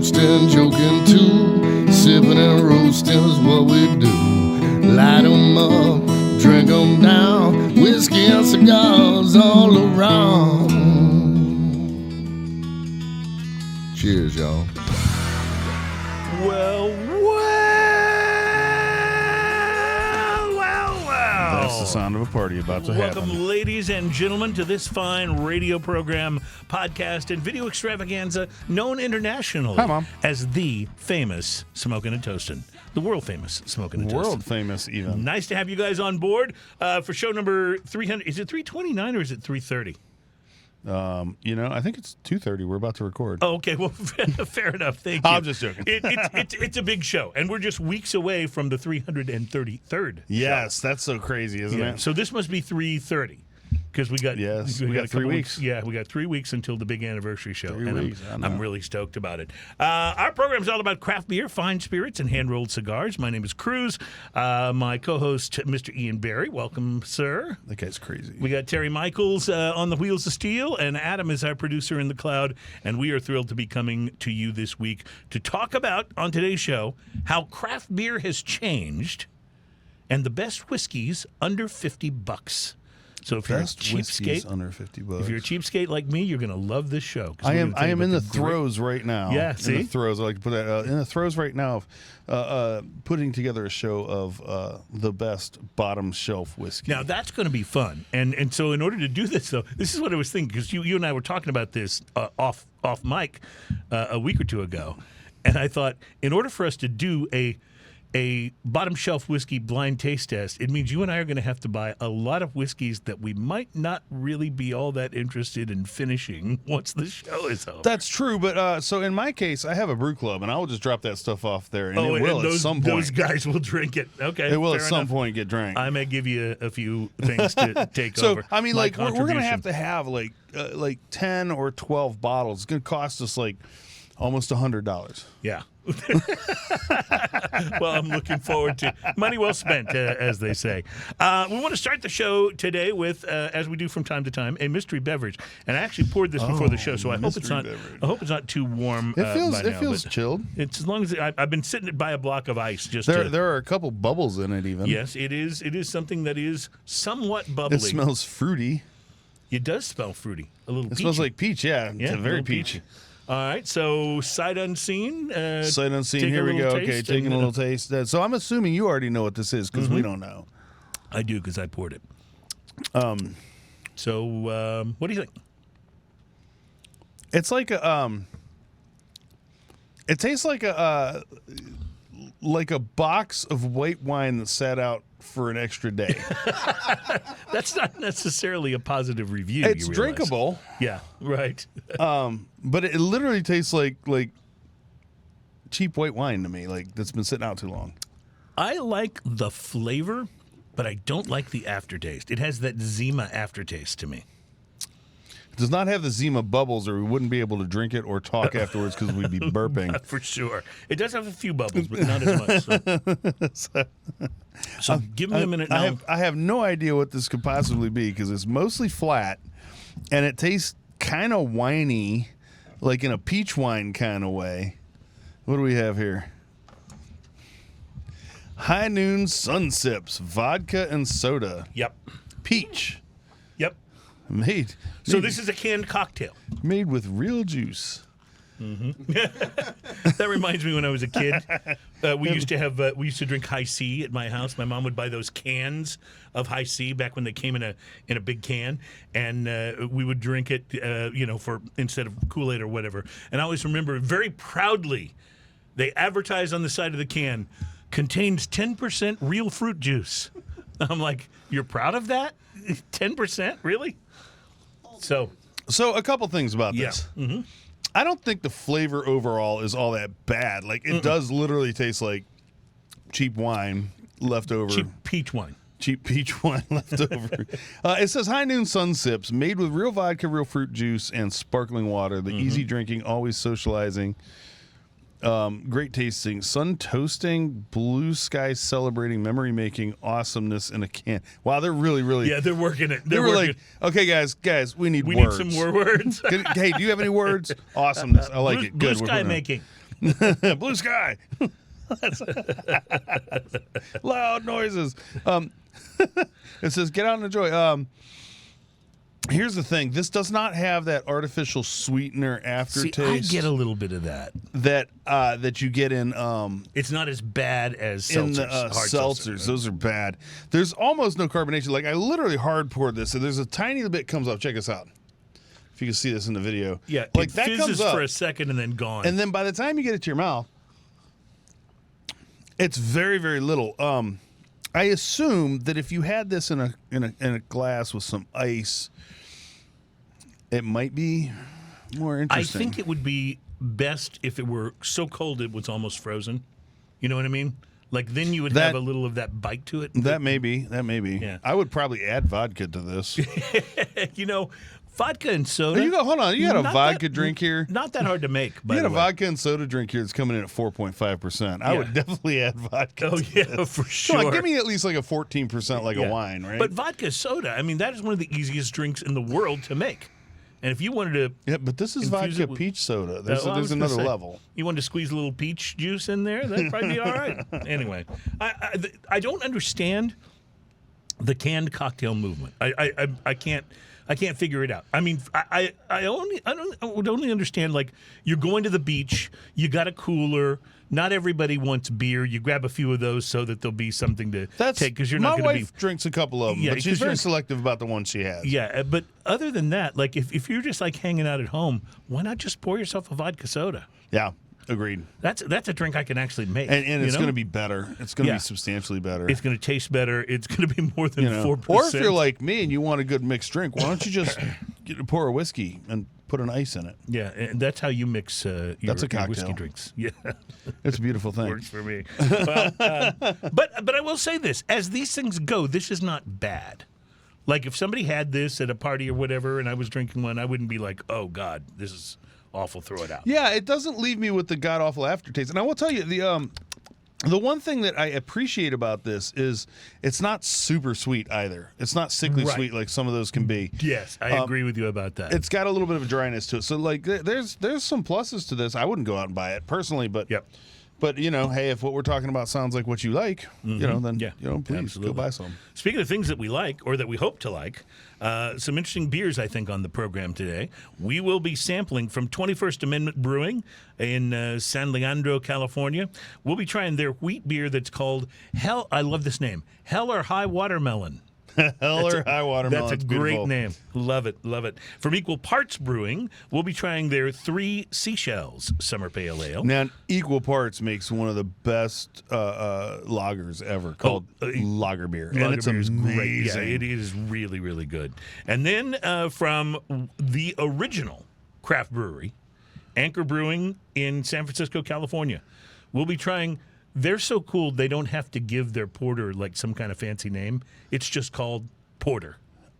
toasting, joking too. Sipping and roasting is what we do. Light 'em up, drink 'em down. Whiskey and cigars all around. Cheers, y'all. Well. That's the sound of a party about to happen. Welcome, ladies and gentlemen, to this fine radio program, podcast, and video extravaganza known internationally as the famous Smokin' and Toastin'. The world famous Smokin' and Toastin'. World famous, even. Nice to have you guys on board for show number 300. Is it 329 or is it 330? I think it's 2:30. We're about to record. Oh, okay. Well, fair enough. Thank you. I'm just joking. It's a big show, and we're just weeks away from the 333rd. Yes, show. that's so crazy, isn't it? So this must be 330. Because we got we got 3 weeks. Yeah, we got 3 weeks until the big anniversary show, 3 weeks. I'm really stoked about it. Our program is all about craft beer, fine spirits, and hand-rolled cigars. My name is Cruz. My co-host, Mr. Ian Barry. Welcome, sir. That guy's crazy. We got Terry Michaels on the wheels of steel, and Adam is our producer in the cloud. And we are thrilled to be coming to you this week to talk about, on today's show, how craft beer has changed and the best whiskeys under $50. So if Best you're a whiskeys cheapskate, under $50. if you're a cheapskate like me, you're going to love this show. I am in the throes right now. Yeah, see? In the throes. I like to put that in the throes right now of putting together a show of the best bottom shelf whiskey. Now that's going to be fun, and so in order to do this, though, this is what I was thinking, because you and I were talking about this off mic a week or two ago, and I thought in order for us to do a bottom shelf whiskey blind taste test, it means you and I are going to have to buy a lot of whiskeys that we might not really be all that interested in finishing once the show is over. That's true, but so in my case, I have a brew club, and I will just drop that stuff off there, and it will at some point. Those guys will drink it. Okay, it will at some enough. point get drank. I may give you a few things to take over. So I mean, like we're going to have like 10 or 12 bottles. It's going to cost us like almost $100. Yeah. Well, I'm looking forward to money well spent, as they say. We want to start the show today with, as we do from time to time, a mystery beverage. And I actually poured this before the show, so I hope it's not. Beverage. I hope it's not too warm. It feels chilled. It's as long as I've been sitting by a block of ice. There are a couple bubbles in it, even. Yes, it is. It is something that is somewhat bubbly. It smells fruity. It does smell fruity. A little. It smells like peach. Yeah, it's very peachy. All right, so sight unseen. Sight unseen. Here we go. Okay, taking a little taste. So I'm assuming you already know what this is because we don't know. I do because I poured it. So what do you think? It's like a It tastes like a box of white wine that sat out for an extra day. That's not necessarily a positive review. It's drinkable. Yeah, right. But it literally tastes like cheap white wine to me, like that's been sitting out too long. I like the flavor, but I don't like the aftertaste. It has that Zima aftertaste to me. It does not have the Zima bubbles, or we wouldn't be able to drink it or talk afterwards because we'd be burping. For sure. It does have a few bubbles, but not as much. So give me a minute now. I have no idea what this could possibly be because it's mostly flat, and it tastes kind of winey, like in a peach wine kind of way. What do we have here? High Noon Sun Sips, vodka and soda. Yep. Peach. Yep. So this is a canned cocktail. Made with real juice. Mm-hmm. That reminds me when I was a kid. We used to drink High C at my house. My mom would buy those cans of High C back when they came in a big can, and we would drink it, for instead of Kool-Aid or whatever. And I always remember very proudly, they advertised on the side of the can, contains 10% real fruit juice. I'm like, you're proud of that? 10%? Really? So a couple things about this. Yeah. Mm-hmm. I don't think the flavor overall is all that bad. Like, it does literally taste like cheap wine left over. Cheap peach wine. Cheap peach wine left over. It says High Noon Sun Sips, made with real vodka, real fruit juice, and sparkling water. The easy drinking, always socializing. Great tasting, sun toasting, blue sky celebrating, memory making, awesomeness in a can. Wow, they're really yeah, they're working it. They were like, okay, guys, we need words. We need some more words. Hey, do you have any words? Awesomeness, I like it. Blue Good. sky making. Blue sky. Loud noises. It says, get out and enjoy. Here's the thing. This does not have that artificial sweetener aftertaste. See, I get a little bit of that. That you get in. It's not as bad as seltzers. In the hard seltzers, those are bad. There's almost no carbonation. Like, I literally hard poured this, and there's a tiny bit comes up. Check this out. If you can see this in the video. Yeah, like it that fizzes comes up for a second and then gone. and then by the time you get it to your mouth, it's very, very little. I assume that if you had this in a glass with some ice, it might be more interesting. I think it would be best if it were so cold it was almost frozen. You know what I mean? Like, then you would have a little of that bite to it. That may be. Yeah. I would probably add vodka to this. You know, vodka and soda. Hold on. You got a not vodka drink here? Not that hard to make. You got a vodka and soda drink here that's coming in at 4.5%. I would definitely add vodka. Oh, to yeah, this. for sure. Come on, give me at least like a 14% like a wine, right? But vodka soda, I mean, that is one of the easiest drinks in the world to make. And if you wanted to... Yeah, but this is vodka peach soda. There's another level. You wanted to squeeze a little peach juice in there? That'd probably be all right. Anyway, I don't understand the canned cocktail movement. I can't figure it out. I mean, I would only understand, like, you're going to the beach, you got a cooler. Not everybody wants beer. You grab a few of those so that there'll be something to take, because you're not going to be... My wife drinks a couple of them, but she's very selective about the ones she has. Yeah, but other than that, like, if you're just, like, hanging out at home, why not just pour yourself a vodka soda? Yeah, agreed. That's a drink I can actually make. And it's going to be better. It's going to be substantially better. It's going to taste better. It's going to be more than 4%. Or if you're like me and you want a good mixed drink, why don't you just pour a whiskey and put an ice in it? Yeah, and that's how you mix your whiskey drinks. Yeah. It's a beautiful thing. Works for me. Well, but I will say this. As these things go, this is not bad. Like, if somebody had this at a party or whatever and I was drinking one, I wouldn't be like, oh, God, this is awful, throw it out. Yeah, it doesn't leave me with the god-awful aftertaste. And I will tell you, the one thing that I appreciate about this is it's not super sweet either. It's not sickly sweet like some of those can be. Yes, I agree with you about that. It's got a little bit of a dryness to it. So, like, there's some pluses to this. I wouldn't go out and buy it personally, but but hey, if what we're talking about sounds like what you like, then please go buy some. Speaking of things that we like or that we hope to like, some interesting beers I think on the program today. We will be sampling from 21st Amendment Brewing in San Leandro, California. We'll be trying their wheat beer that's called Hell. I love this name, Hell or High Watermelon. Hell or High Watermelon. That's a great name. Love it. Love it. From Equal Parts Brewing, we'll be trying their 3 Seashells Summer Pale Ale. Now, Equal Parts makes one of the best lagers ever called lager beer. And it's amazing. Great. Yeah, it is really, really good. And then from the original craft brewery, Anchor Brewing in San Francisco, California, we'll be trying... They're so cool, they don't have to give their porter like some kind of fancy name. It's just called porter.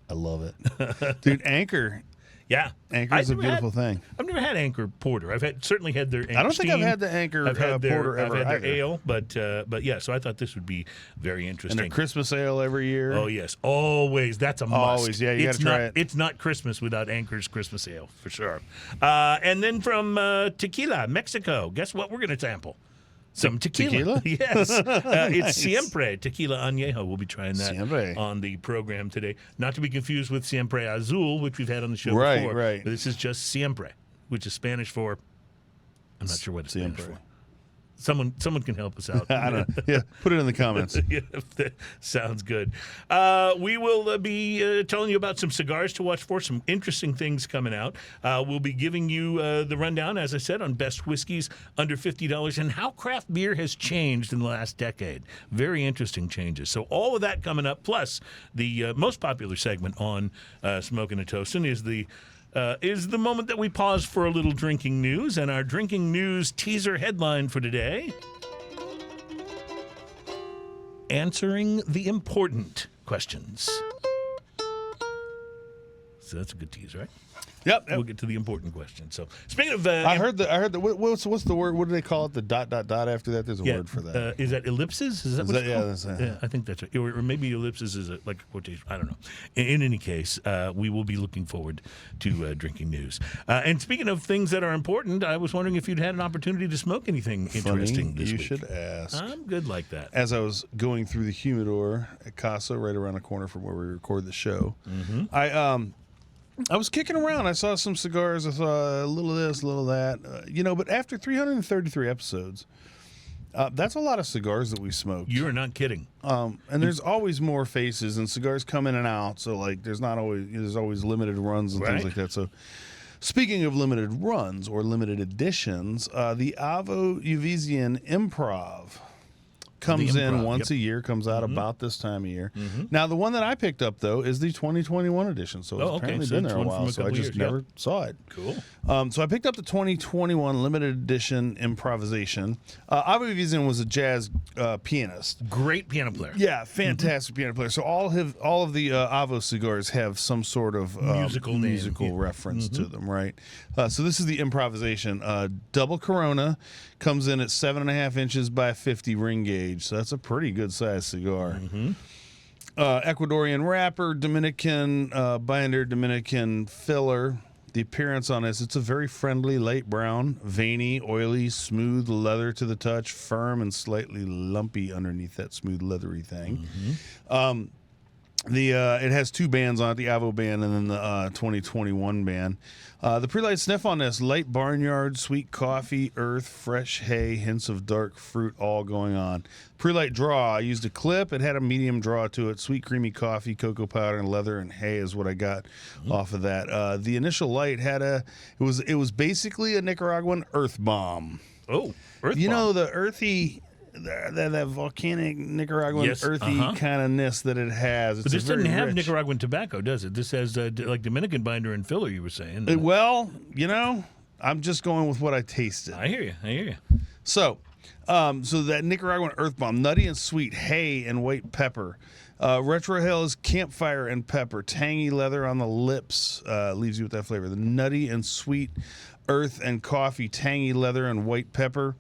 I love it. Dude, Anchor. Yeah. Anchor's a beautiful thing. I've never had Anchor porter. I've certainly had their Anchor I don't Steam. think I've had the Anchor porter ever. I've had their ale, but yeah, so I thought this would be very interesting. And their Christmas ale every year. Oh, yes. Always. That's a must. Always, yeah, you got to try it. It's not Christmas without Anchor's Christmas ale, for sure. And then from Tequila, Mexico, guess what we're going to sample? Some tequila? Yes. Nice. It's Siempre, Tequila Anejo. We'll be trying that on the program today. Not to be confused with Siempre Azul, which we've had on the show before. Right. But this is just Siempre, which is Spanish for... I'm not sure what it's Spanish for. Someone can help us out. I don't know. Yeah, put it in the comments. Yeah, that sounds good. We will be telling you about some cigars to watch for, some interesting things coming out. We'll be giving you the rundown, as I said, on best whiskeys under $50 and how craft beer has changed in the last decade. Very interesting changes. So all of that coming up, plus the most popular segment on Smoking and Toasting is the moment that we pause for a little drinking news, and our drinking news teaser headline for today: answering the important questions. So that's a good tease, right? Yep. We'll get to the important question. So speaking of, I heard that. What's the word? What do they call it? The ... after that. There's a word for that. Is that ellipses? Is that what it's yeah, called? that's it. Yeah, I think that's right. Or maybe ellipses is like a quotation. I don't know. In any case, we will be looking forward to drinking news. And speaking of things that are important, I was wondering if you'd had an opportunity to smoke anything interesting this you week. should ask. I'm good like that. As I was going through the humidor at Casa, right around the corner from where we record the show, I was kicking around. I saw some cigars. I saw a little of this, a little of that. But after 333 episodes, that's a lot of cigars that we smoked. You're not kidding. And there's always more faces, and cigars come in and out. So there's always limited runs and things like that. So speaking of limited runs or limited editions, the Avo Uvezian Improv comes in once a year, comes out about this time of year. Now, the one that I picked up, though, is the 2021 edition. So it's apparently been there a while, so I just never saw it. Cool. So I picked up the 2021 limited edition Improvisation. Avo Uvezian was a jazz pianist. Great piano player. Yeah, fantastic piano player. So all of the Avo cigars have some sort of musical reference to them, right? So this is the Improvisation. Double Corona comes in at 7.5 inches by 50 ring gauge. So that's a pretty good sized cigar. Ecuadorian wrapper, Dominican binder, Dominican filler. The appearance on this, it's a very friendly light brown, veiny, oily, smooth leather to the touch, firm and slightly lumpy underneath that smooth leathery thing. It has two bands on it, the Avo band and then the 2021 band. The pre-light sniff on this, light barnyard, sweet coffee, earth, fresh hay, hints of dark fruit, all going on. Pre-light draw, I used a clip. It had a medium draw to it. Sweet, creamy coffee, cocoa powder, and leather and hay is what I got off of that. The initial light had it was basically a Nicaraguan earth bomb. Oh, earth bomb. The earthy... That volcanic Nicaraguan earthy kind of ness that it has. But this doesn't have Nicaraguan tobacco, does it? This has like Dominican binder and filler, you were saying. I'm just going with what I tasted. I hear you. So that Nicaraguan earth bomb, nutty and sweet, hay and white pepper. Retrohale's campfire and pepper, tangy leather on the lips leaves you with that flavor. The nutty and sweet earth and coffee, tangy leather and white pepper,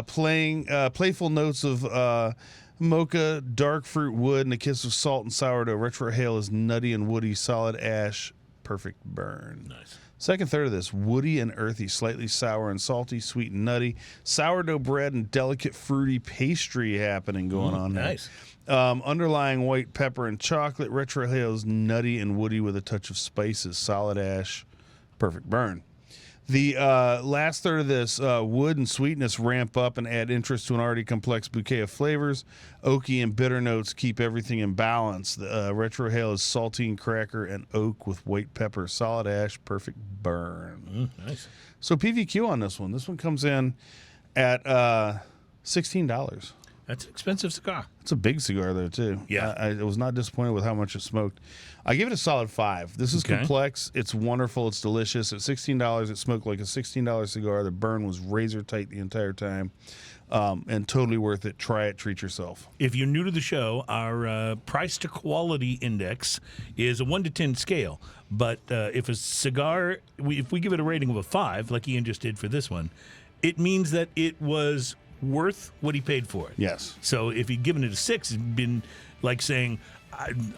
playful notes of mocha, dark fruit, wood, and a kiss of salt and sourdough. Retrohale is nutty and woody, solid ash, perfect burn. Nice. Second third of this, woody and earthy, slightly sour and salty, sweet and nutty, sourdough bread and delicate fruity pastry happening going on there. Nice. Underlying white pepper and chocolate. Retrohale is nutty and woody with a touch of spices, solid ash, perfect burn. The last third of this, wood and sweetness ramp up and add interest to an already complex bouquet of flavors. Oaky and bitter notes keep everything in balance. The retrohale is saltine cracker and oak with white pepper, solid ash, perfect burn. Nice. So PVQ on this one. This one comes in at $16. That's an expensive cigar. It's a big cigar, though, too. Yeah. I was not disappointed with how much it smoked. I give it a solid 5. This is complex. It's wonderful. It's delicious. At $16, it smoked like a $16 cigar. The burn was razor tight the entire time. And totally worth it. Try it. Treat yourself. If you're new to the show, our price to quality index is a 1 to 10 scale. But if a cigar, if we give it a rating of a 5, like Ian just did for this one, it means that it was worth what he paid for it. Yes. So if he'd given it a 6, it'd been like saying,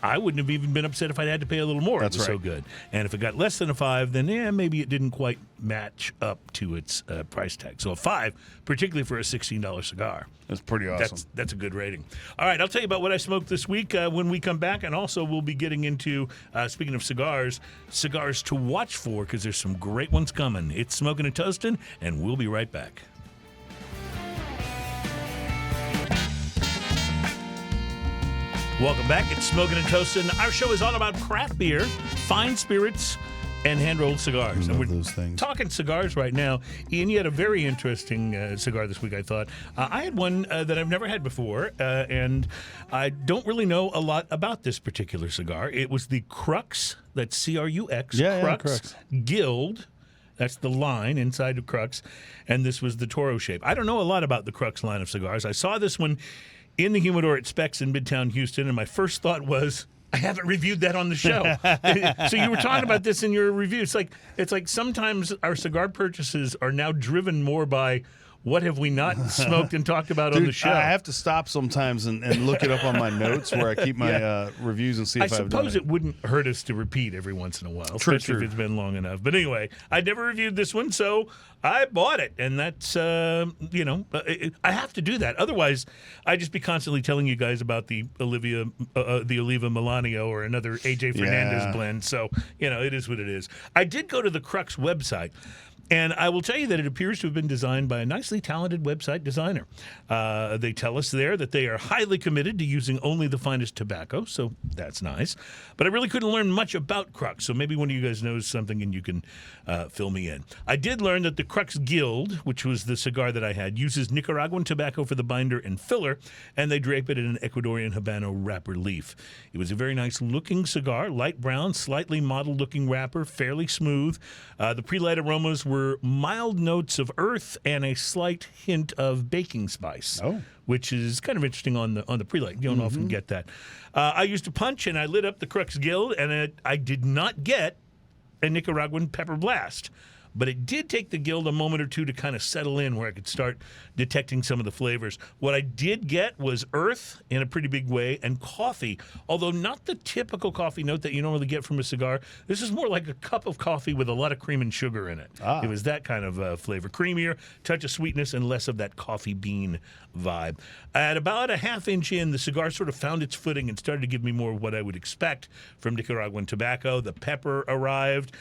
I wouldn't have even been upset if I'd had to pay a little more. That's it was right. so good. And if it got less than a 5, then maybe it didn't quite match up to its price tag. So a 5, particularly for a $16 cigar. That's pretty awesome. That's a good rating. All right, I'll tell you about what I smoked this week when we come back. And also we'll be getting into, speaking of cigars to watch for, because there's some great ones coming. It's Smoking and Toasting, and we'll be right back. Welcome back. It's Smoking and Toasting. Our show is all about craft beer, fine spirits, and hand-rolled cigars. And we're those things. talking cigars right now. Ian, you had a very interesting cigar this week, I thought. I had one that I've never had before, and I don't really know a lot about this particular cigar. It was the Crux, that's C-R-U-X, Crux. Guild. That's the line inside of Crux, and this was the Toro shape. I don't know a lot about the Crux line of cigars. I saw this one in the humidor at Specs in Midtown Houston, and my first thought was, I haven't reviewed that on the show. So you were talking about this in your review. It's like sometimes our cigar purchases are now driven more by what have we not smoked and talked about on the show. I have to stop sometimes and look it up on my notes where I keep my reviews and see if I've done it. I suppose it wouldn't hurt us to repeat every once in a while, especially if it's been long enough. But anyway, I'd never reviewed this one, so I bought it. And that's, I have to do that. Otherwise, I'd just be constantly telling you guys about the Oliva Melanio or another AJ Fernandez blend. So, it is what it is. I did go to the Crux website. And I will tell you that it appears to have been designed by a nicely talented website designer. They tell us there that they are highly committed to using only the finest tobacco, so that's nice. But I really couldn't learn much about Crux, so maybe one of you guys knows something and you can fill me in. I did learn that the Crux Guild, which was the cigar that I had, uses Nicaraguan tobacco for the binder and filler, and they drape it in an Ecuadorian Habano wrapper leaf. It was a very nice-looking cigar, light brown, slightly mottled-looking wrapper, fairly smooth. The pre-light aromas were mild notes of earth and a slight hint of baking spice, which is kind of interesting on the pre-light. You don't often get that. I used a punch and I lit up the Crux Guild, and I did not get a Nicaraguan pepper blast. But it did take the Guild a moment or two to kind of settle in where I could start detecting some of the flavors. What I did get was earth in a pretty big way and coffee, although not the typical coffee note that you normally get from a cigar. This is more like a cup of coffee with a lot of cream and sugar in it. It was that kind of flavor. Creamier, touch of sweetness, and less of that coffee bean vibe. At about a half inch in, the cigar sort of found its footing and started to give me more of what I would expect from Nicaraguan tobacco. The pepper arrived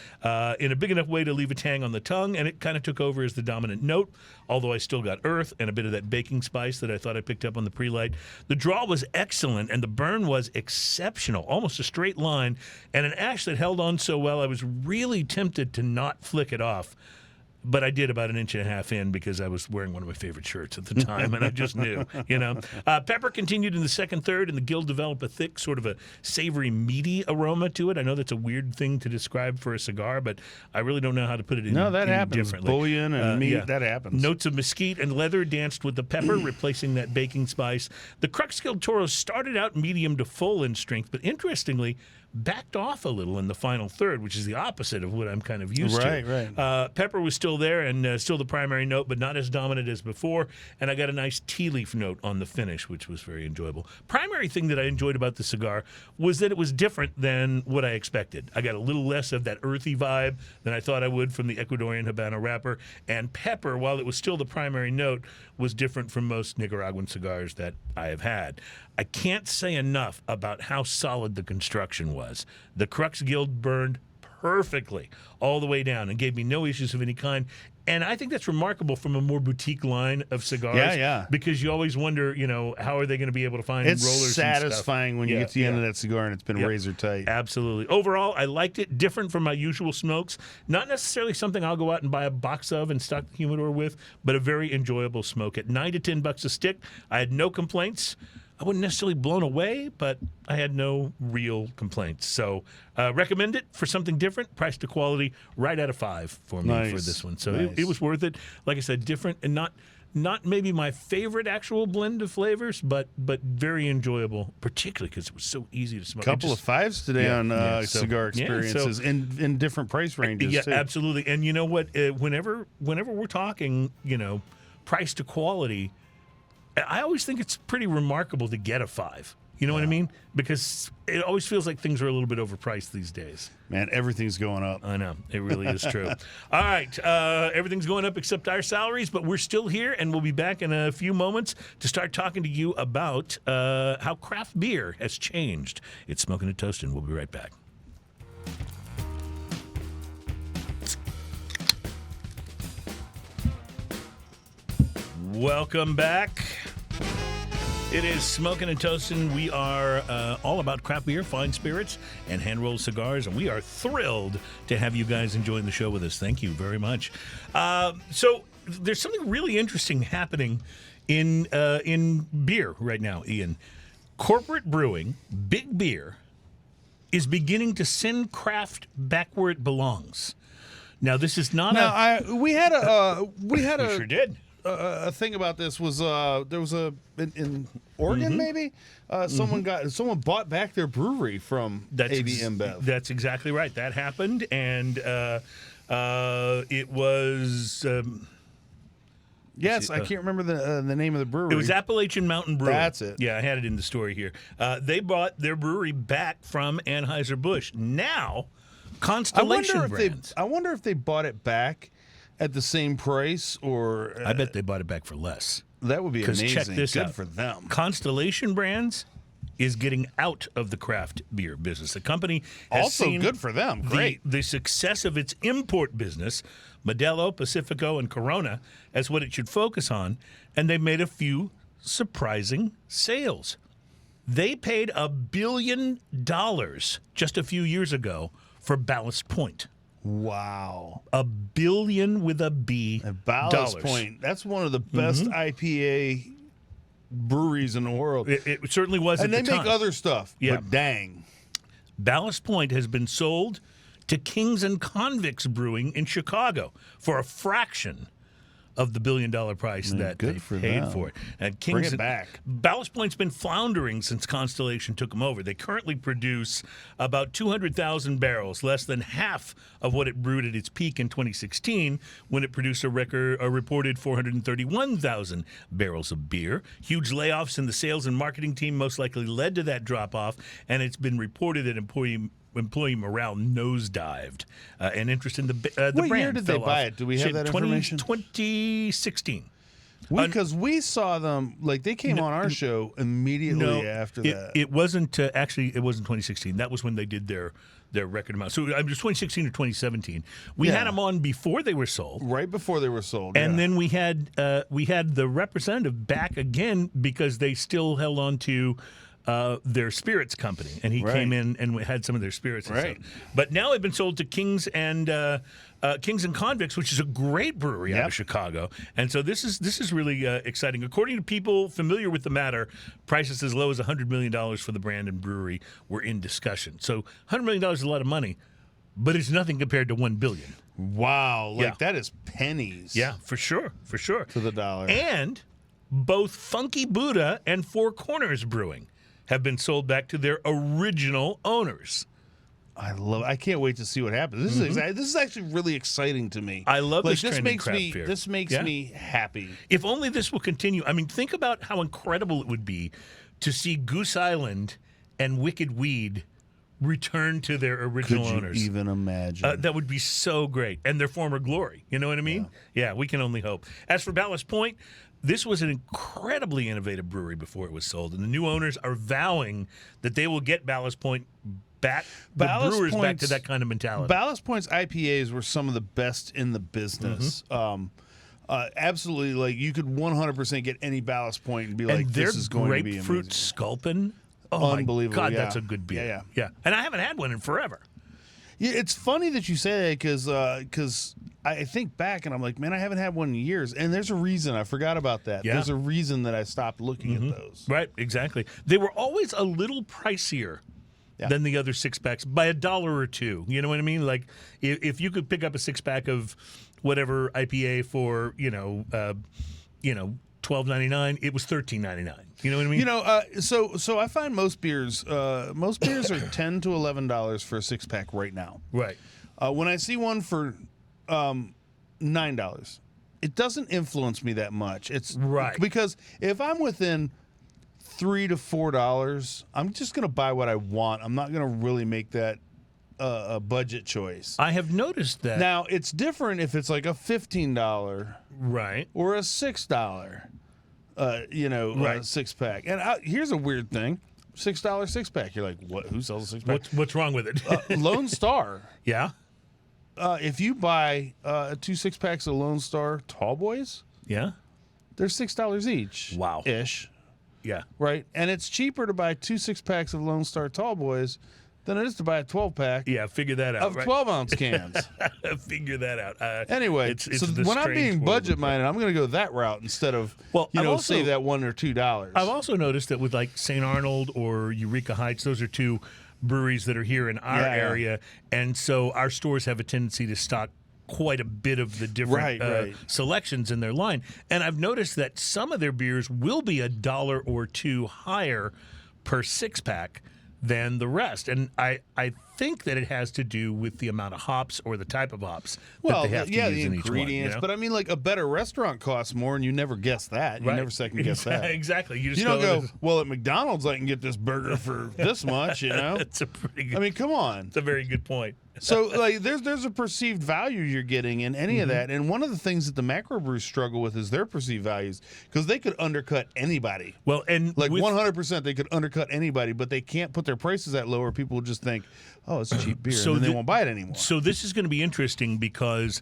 in a big enough way to leave a tang on the tongue, and it kind of took over as the dominant note, although I still got earth and a bit of that baking spice that I thought I picked up on the pre-light. The draw was excellent, and the burn was exceptional, almost a straight line, and an ash that held on so well I was really tempted to not flick it off. But I did about an inch and a half in because I was wearing one of my favorite shirts at the time, and I just knew, Pepper continued in the second third, and the Guild developed a thick, sort of a savory, meaty aroma to it. I know that's a weird thing to describe for a cigar, but I really don't know how to put it in. No, that happens. Differently. Bullion and meat, that happens. Notes of mesquite and leather danced with the pepper, replacing that baking spice. The Crux Guild Toro started out medium to full in strength, but interestingly, backed off a little in the final third, which is the opposite of what I'm kind of used to. Right. Pepper was still there and still the primary note, but not as dominant as before. And I got a nice tea leaf note on the finish, which was very enjoyable. Primary thing that I enjoyed about the cigar was that it was different than what I expected. I got a little less of that earthy vibe than I thought I would from the Ecuadorian Habano wrapper. And pepper, while it was still the primary note, was different from most Nicaraguan cigars that I have had. I can't say enough about how solid the construction was. The Crux Guild burned perfectly all the way down and gave me no issues of any kind. And I think that's remarkable from a more boutique line of cigars. Yeah. Because you always wonder, how are they going to be able to find rollers and stuff. It's satisfying when you get to the end of that cigar and it's been razor tight. Absolutely. Overall, I liked it. Different from my usual smokes. Not necessarily something I'll go out and buy a box of and stock the humidor with, but a very enjoyable smoke. At $9 to $10 a stick, I had no complaints. I wasn't necessarily blown away, but I had no real complaints. So recommend it for something different. Price to quality, right out of 5 for me for this one. So it was worth it. Like I said, different and not maybe my favorite actual blend of flavors, but very enjoyable, particularly because it was so easy to smoke. Couple of 5s today on cigar experiences in different price ranges. Yeah, too. Absolutely. And you know what? Whenever we're talking, price to quality, I always think it's pretty remarkable to get a 5. You know what I mean? Because it always feels like things are a little bit overpriced these days. Man, everything's going up. I know. It really is true. All right. Everything's going up except our salaries, but we're still here, and we'll be back in a few moments to start talking to you about how craft beer has changed. It's Smoking and Toasting. We'll be right back. Welcome back. It is Smoking and Toasting. We are all about craft beer, fine spirits, and hand-rolled cigars, and we are thrilled to have you guys enjoying the show with us. Thank you very much. So there's something really interesting happening in beer right now, Ian. Corporate brewing, big beer, is beginning to send craft back where it belongs. Now, this is not we had a we sure did. a thing about this was there was in Oregon maybe someone bought back their brewery from AB InBev. That's exactly right. That happened, and it was. Yes, I can't remember the name of the brewery. It was Appalachian Mountain Brewing. That's it. Yeah, I had it in the story here. They bought their brewery back from Anheuser-Busch. Now, Constellation Brands. I wonder if they bought it back at the same price, or I bet they bought it back for less. that would be amazing. Check this Good out. for them. Constellation Brands is getting out of the craft beer business. The company has Also seen good for them. Great. the success of its import business, Modelo, Pacifico, and Corona, as what it should focus on, and they made a few surprising sales. They paid $1 billion just a few years ago for Ballast Point. Wow. $1 billion with a B. Ballast Point. That's one of the best IPA breweries in the world. It certainly was And at they the make time. other stuff. Yeah. But dang. Ballast Point has been sold to Kings and Convicts Brewing in Chicago for a fraction of the $1 billion price that good they for paid them. for it. And Bring Kings it back. Ballast Point's been floundering since Constellation took them over. They currently produce about 200,000 barrels, less than half of what it brewed at its peak in 2016, when it produced a reported 431,000 barrels of beer. Huge layoffs in the sales and marketing team most likely led to that drop-off, and it's been reported that employee morale nosedived, and interest in the brand. What year did they fell buy off. it? Do we have that information? 2016. Because we saw them, like they came on our show immediately after that. It wasn't actually. It wasn't 2016. That was when they did their record amount. So it was 2016 or 2017. We had them on before they were sold. Right before they were sold. And then we had the representative back again because they still held on to their spirits company, and he came in and had some of their spirits. And stuff. But now they've been sold to Kings and Convicts, which is a great brewery out of Chicago. And so this is really exciting. According to people familiar with the matter, prices as low as $100 million for the brand and brewery were in discussion. So $100 million is a lot of money, but it's nothing compared to $1 billion. Wow, that is pennies. Yeah, for sure. To the dollar. And both Funky Buddha and Four Corners Brewing have been sold back to their original owners. I can't wait to see what happens. This is actually really exciting to me. I love this this trend in craft beer. This makes me happy. If only this will continue. I mean, think about how incredible it would be to see Goose Island and Wicked Weed return to their original owners. Could you even imagine? That would be so great. And their former glory. You know what I mean? Yeah, we can only hope. As for Ballast Point, this was an incredibly innovative brewery before it was sold, and the new owners are vowing that they will get Ballast Point back, brewers back to that kind of mentality. Ballast Point's IPAs were some of the best in the business. Absolutely, like you could 100% get any Ballast Point and be like, this is going to be amazing. Grapefruit Sculpin, oh Unbelievable, my God, that's a good beer. Yeah. And I haven't had one in forever. Yeah, it's funny that you say that because I think back and I'm like, man, I haven't had one in years. And there's a reason. I forgot about that. Yeah. There's a reason that I stopped looking at those. Right, exactly. They were always a little pricier than the other six-packs by $1 or $2. You know what I mean? Like, if you could pick up a six-pack of whatever IPA for, $12.99, it was $13.99. You know what I mean? So I find most beers are $10 to $11 for a six-pack right now. Right. When I see one for $9, it doesn't influence me that much. It's right because if I'm within $3 to $4, I'm just going to buy what I want. I'm not going to really make that a budget choice. I have noticed that. Now it's different if it's like a $15 right or a $6 six pack. And here's a weird thing: $6 six pack. You're like, what? Who sells a six pack? What's wrong with it? Lone Star. Yeah. If you buy 2 6 packs of Lone Star Tall Boys, yeah, they're $6 each. Wow. Ish. Yeah. Right, and it's cheaper to buy 2 6 packs of Lone Star Tall Boys than it is to buy a 12 pack. Yeah, figure that out. Of 12-ounce cans. Figure that out. Anyway, so when I'm being budget minded, I'm going to go that route instead of save that $1 or $2. I've also noticed that with like St. Arnold or Eureka Heights, those are two breweries that are here in our area, and so our stores have a tendency to stock quite a bit of the different Right. selections in their line. And I've noticed that some of their beers will be $1 or $2 higher per 6-pack than the rest. And I think that it has to do with the amount of hops or the type of hops that they have to use the in each one. ingredients. But I mean, like, a better restaurant costs more, and you never guess that. You never second guess that. Exactly. You don't go, well, at McDonald's I can get this burger for this much, you know? That's a pretty good. I mean, come on. It's a very good point. So, like, there's a perceived value you're getting in any of that. And one of the things that the macro brews struggle with is their perceived values, because they could undercut anybody. Well, and like 100% they could undercut anybody, but they can't put their prices that low, or people will just think, oh, it's cheap beer, and then they won't buy it anymore. So this is going to be interesting because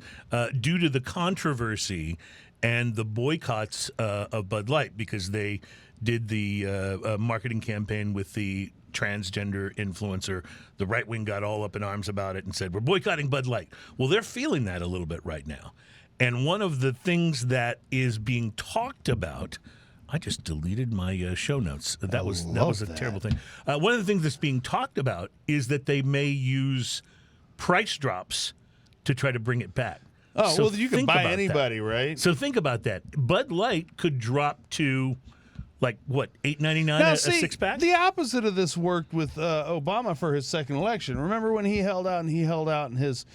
due to the controversy and the boycotts of Bud Light, because they did the marketing campaign with the transgender influencer, the right wing got all up in arms about it and said, we're boycotting Bud Light. Well, they're feeling that a little bit right now. And one of the things that is being talked about, I just deleted my show notes. That was a terrible thing. One of the things that's being talked about is that they may use price drops to try to bring it back. Oh, So well, you can think buy about anybody, that. right? So think about that. Bud Light could drop to, like, what, $8.99 a 6-pack? The opposite of this worked with Obama for his second election. Remember when he held out, and his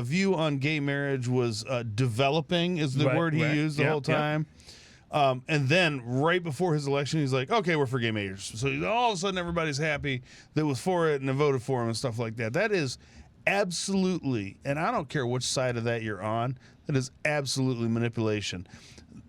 view on gay marriage was developing, is the word he used the whole time. And then right before his election, he's like, okay, we're for gay marriage. So all of a sudden everybody's happy that was for it and they voted for him and stuff like that. That is absolutely, and I don't care which side of that you're on, that is absolutely manipulation.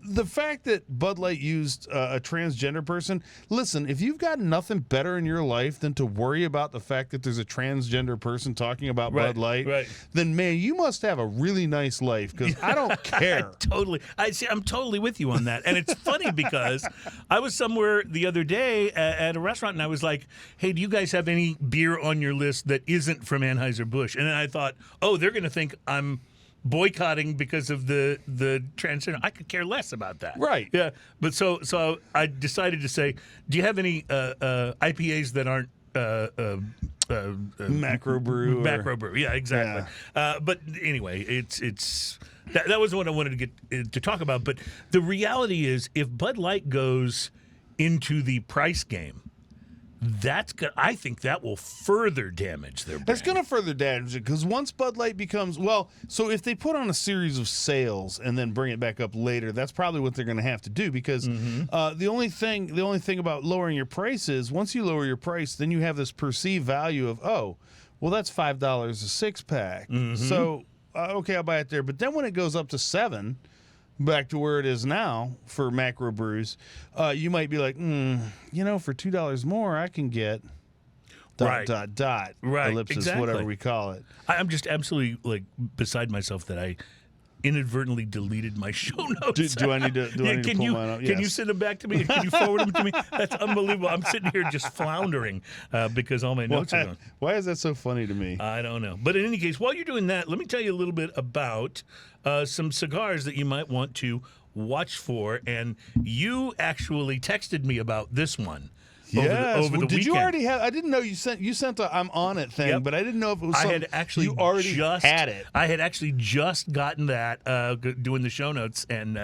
The fact that Bud Light used a transgender person, listen, if you've got nothing better in your life than to worry about the fact that there's a transgender person talking about Bud Light, then, man, you must have a really nice life, because I don't care. I'm totally with you on that. And it's funny because I was somewhere the other day at a restaurant, and I was like, hey, do you guys have any beer on your list that isn't from Anheuser-Busch? And then I thought, oh, they're going to think I'm boycotting because of the transgender. I could care less about that. Right. Yeah. But so I decided to say, do you have any IPAs that aren't macro brew? Macro brew. Yeah, exactly. Yeah. But anyway, it's that was what I wanted to get to talk about. But the reality is, if Bud Light goes into the price game, I think that will further damage their brand. It's going to further damage it, because once Bud Light becomes, so if they put on a series of sales and then bring it back up later, that's probably what they're going to have to do, because the only thing about lowering your price is, once you lower your price, then you have this perceived value of, oh, well, that's $5 a 6-pack. So, okay, I'll buy it there. But then when it goes up to $7, back to where it is now for macro brews, you might be like, for $2 more, I can get ... Right. ellipsis, exactly. whatever we call it. I'm just absolutely beside myself that I inadvertently deleted my show notes. Do I need to pull mine up? Can you send them back to me? Can you forward them to me? That's unbelievable. I'm sitting here just floundering because all my notes are gone. Why is that so funny to me? I don't know. But in any case, while you're doing that, let me tell you a little bit about some cigars that you might want to watch for. And you actually texted me about this one. Yes. Over the Did weekend. You already have? I didn't know you sent a "I'm on it" thing, but I didn't know if it was. I had actually you already had it. I had actually just gotten that doing the show notes, and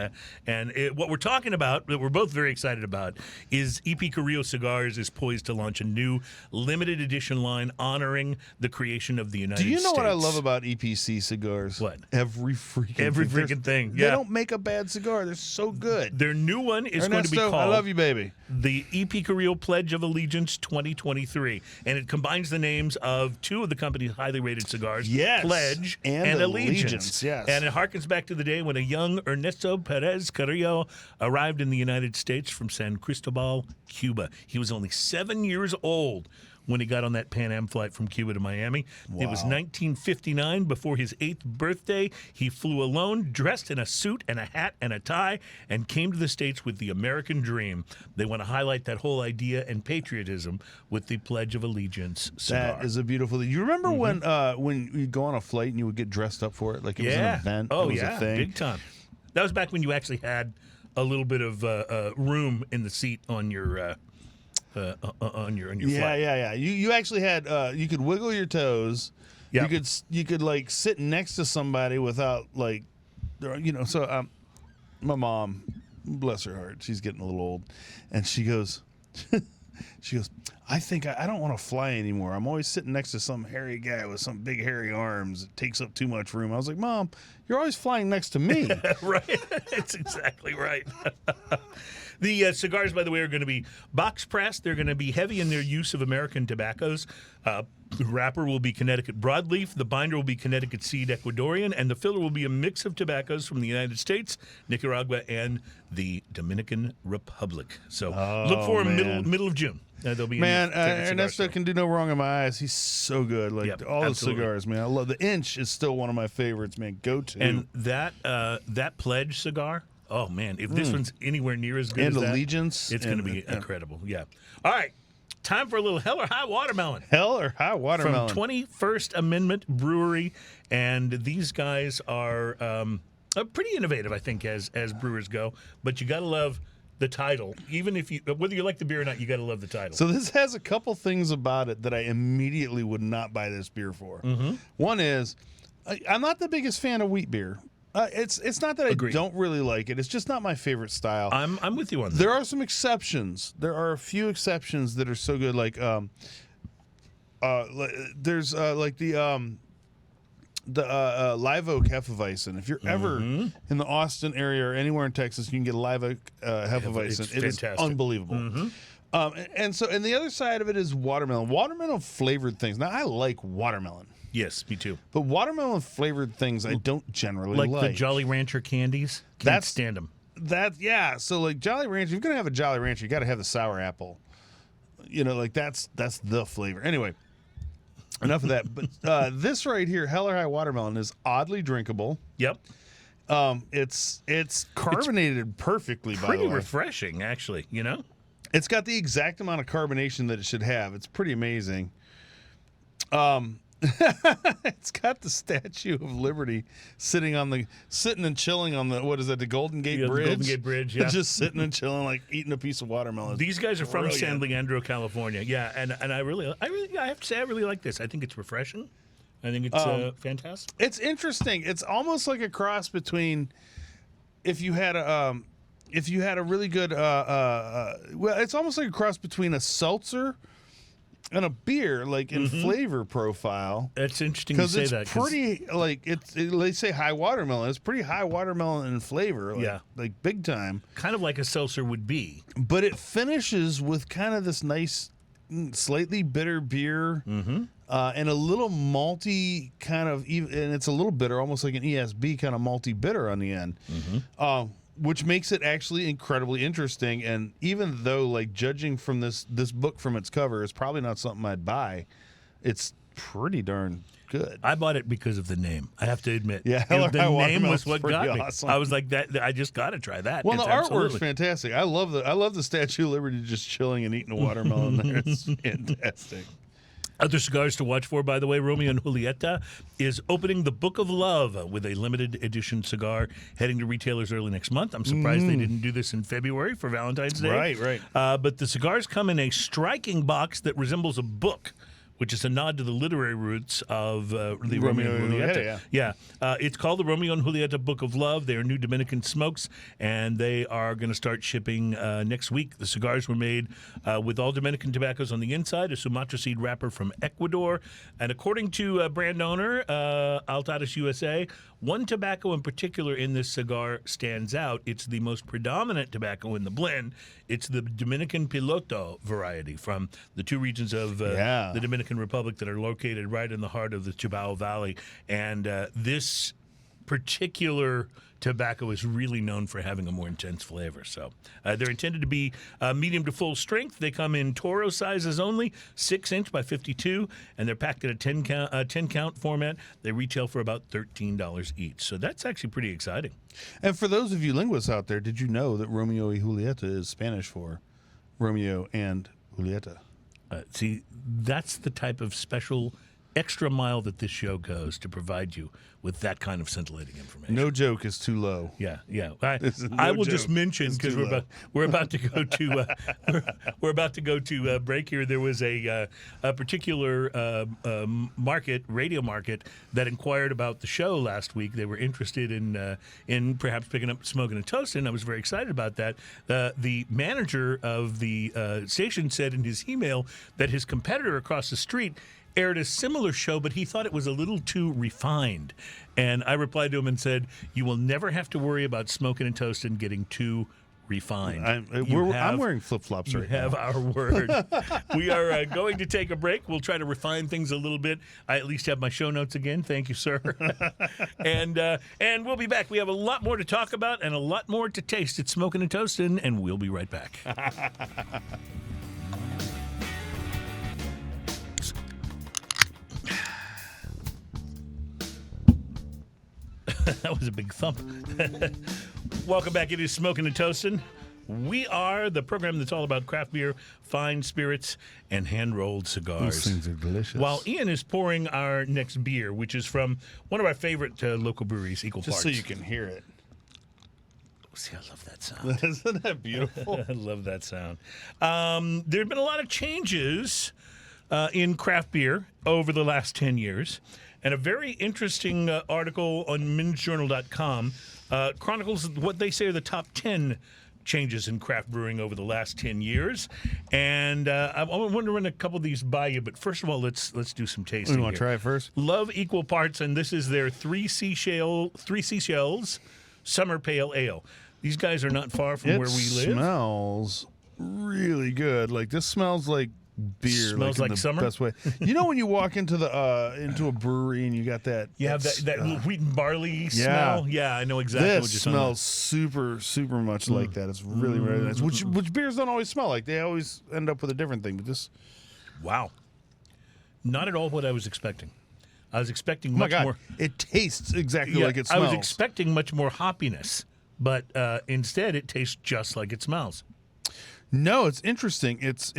what we're talking about, that we're both very excited about, is EP Carrillo Cigars is poised to launch a new limited edition line honoring the creation of the United States. Do you know what I love about EPC cigars? What? Every freaking thing. They don't make a bad cigar. They're so good. Their new one is Ernesto, going to be called, I love you, baby, the EP Carrillo Pledge of Allegiance 2023, and it combines the names of two of the company's highly rated cigars, Pledge and Allegiance. Yes. And it harkens back to the day when a young Ernesto Perez Carrillo arrived in the United States from San Cristobal, Cuba. He was only 7 years old when he got on that Pan Am flight from Cuba to Miami. It was 1959. Before his 8th birthday, he flew alone, dressed in a suit and a hat and a tie, and came to the States with the American dream. They want to highlight that whole idea and patriotism with the Pledge of Allegiance cigar. That is a beautiful thing. You remember when you go on a flight and you would get dressed up for it? Like it was an event? Oh, it was a thing. Big time. That was back when you actually had a little bit of room in the seat on your on your flight. Yeah. You actually had you could wiggle your toes, Yeah. You could like sit next to somebody without like, So my mom, bless her heart, she's getting a little old, and she goes, I think I don't want to fly anymore. I'm always sitting next to some hairy guy with some big hairy arms. It takes up too much room. I was like, Mom, you're always flying next to me. Right. That's exactly right. The cigars, by the way, are going to be box pressed. They're going to be heavy in their use of American tobaccos. The wrapper will be Connecticut broadleaf. The binder will be Connecticut seed Ecuadorian. And the filler will be a mix of tobaccos from the United States, Nicaragua, and the Dominican Republic. So look for them middle of June. They'll be Ernesto can do no wrong in my eyes. He's so good. Like all absolutely. the cigars, man. I love the Inch is still one of my favorites, man. Go to. And that Pledge cigar. Oh man, if this one's anywhere near as good as that, Allegiance, it's going to be incredible. Yeah. All right, time for a little Hell or High Watermelon. Hell or High Watermelon From 21st Amendment Brewery, and these guys are pretty innovative, I think, as brewers go. But you got to love the title, even if whether you like the beer or not, you got to love the title. So this has a couple things about it that I immediately would not buy this beer for. Mm-hmm. One is I'm not the biggest fan of wheat beer. It's not that I don't really like it. It's just not my favorite style. I'm with you on that. There are some exceptions. There are a few exceptions that are so good. Like there's like the Live Oak Hefeweizen. If you're ever in the Austin area or anywhere in Texas, you can get a Live Oak Hefeweizen. It is unbelievable. And the other side of it is watermelon. Watermelon flavored things. Now I like watermelon. Yes, me too. But watermelon flavored things I don't generally like. The Jolly Rancher candies. Can't stand them. So like Jolly Rancher, if you're gonna have a Jolly Rancher, you got to have the sour apple. Like that's the flavor. Anyway, enough of that. But this right here, Hell or High Watermelon, is oddly drinkable. Yep. It's carbonated perfectly. By the way, pretty refreshing, actually. It's got the exact amount of carbonation that it should have. It's pretty amazing. It's got the Statue of Liberty sitting and chilling on the Golden Gate Bridge. The Golden Gate Bridge, yeah. Just sitting and chilling, like eating a piece of watermelon. These guys are from San Leandro, California. Yeah, and I have to say I really like this. I think it's refreshing. I think it's fantastic. It's interesting. It's almost like a cross between if you had a really good it's almost like a cross between a seltzer and a beer, like in flavor profile. That's interesting to say that. Because it's pretty, like, they say high watermelon. It's pretty high watermelon in flavor. Like big time. Kind of like a seltzer would be. But it finishes with kind of this nice, slightly bitter beer and a little malty kind of, and it's a little bitter, almost like an ESB kind of malty bitter on the end. Which makes it actually incredibly interesting. And even though, like, judging from this book from its cover is probably not something I'd buy, it's pretty darn good. I bought it because of the name. I have to admit. Yeah, the name was what got me. Awesome. I was like, I just got to try that. Well, the artwork's fantastic. I love the Statue of Liberty just chilling and eating a watermelon there. It's fantastic. Other cigars to watch for, by the way, Romeo and Julieta is opening the Book of Love with a limited edition cigar heading to retailers early next month. I'm surprised they didn't do this in February for Valentine's Day. Right. But the cigars come in a striking box that resembles a book, which is a nod to the literary roots of the Romeo and Julieta. Yeah. It's called the Romeo and Julieta Book of Love. They are new Dominican smokes, and they are going to start shipping next week. The cigars were made with all Dominican tobaccos on the inside, a Sumatra seed wrapper from Ecuador. And according to brand owner Altadas USA, one tobacco in particular in this cigar stands out. It's the most predominant tobacco in the blend. It's the Dominican Piloto variety from the two regions of the Dominican Republic that are located right in the heart of the Chibao Valley. And this particular tobacco is really known for having a more intense flavor. So they're intended to be medium to full strength. They come in Toro sizes only, 6-inch by 52, and they're packed in a 10-count format. They retail for about $13 each. So that's actually pretty exciting. And for those of you linguists out there, did you know that Romeo y Julieta is Spanish for Romeo and Julieta? See, that's the type of special extra mile that this show goes to provide you with that kind of scintillating information. No joke is too low. Yeah. No I will joke. just mention, It's because too low. we're about to go to we're about to go to break here. There was a particular radio market that inquired about the show last week. They were interested in perhaps picking up Smoking and Toasting. I was very excited about that. The manager of the station said in his email that his competitor across the street aired a similar show, but he thought it was a little too refined. And I replied to him and said, "You will never have to worry about Smoking and Toasting getting too refined." I'm wearing flip-flops right now. You have now. our word. We are going to take a break. We'll try to refine things a little bit. I at least have my show notes again. Thank you, sir. And we'll be back. We have a lot more to talk about and a lot more to taste at Smoking and Toasting, and we'll be right back. That was a big thump. Welcome back. It is Smoking and Toasting. We are the program that's all about craft beer, fine spirits, and hand-rolled cigars. Those things are delicious. While Ian is pouring our next beer, which is from one of our favorite local breweries, Equal Just Parts. so you can hear it. See, I love that sound. Isn't that beautiful? I love that sound. There have been a lot of changes in craft beer over the last 10 years. And a very interesting article on minsjournal.com chronicles what they say are the top 10 changes in craft brewing over the last 10 years. And I want to run a couple of these by you. But first of all, let's do some tasting. You want here. to try it first? Love Equal Parts, and this is their Three Seashells Summer Pale Ale. These guys are not far from where we live. It smells really good. Like, this smells like beer. Smells in like the summer? best way. You know when you walk into a brewery and you got that... You have that little wheat and barley smell? Yeah, I know exactly what you're This talking about. smells super much like that. It's really, really nice. Which beers don't always smell like. They always end up with a different thing. But this... Wow. Not at all what I was expecting. I was expecting Oh my much God. more. It tastes exactly like it smells. I was expecting much more hoppiness, but instead it tastes just like it smells. No, it's interesting. It's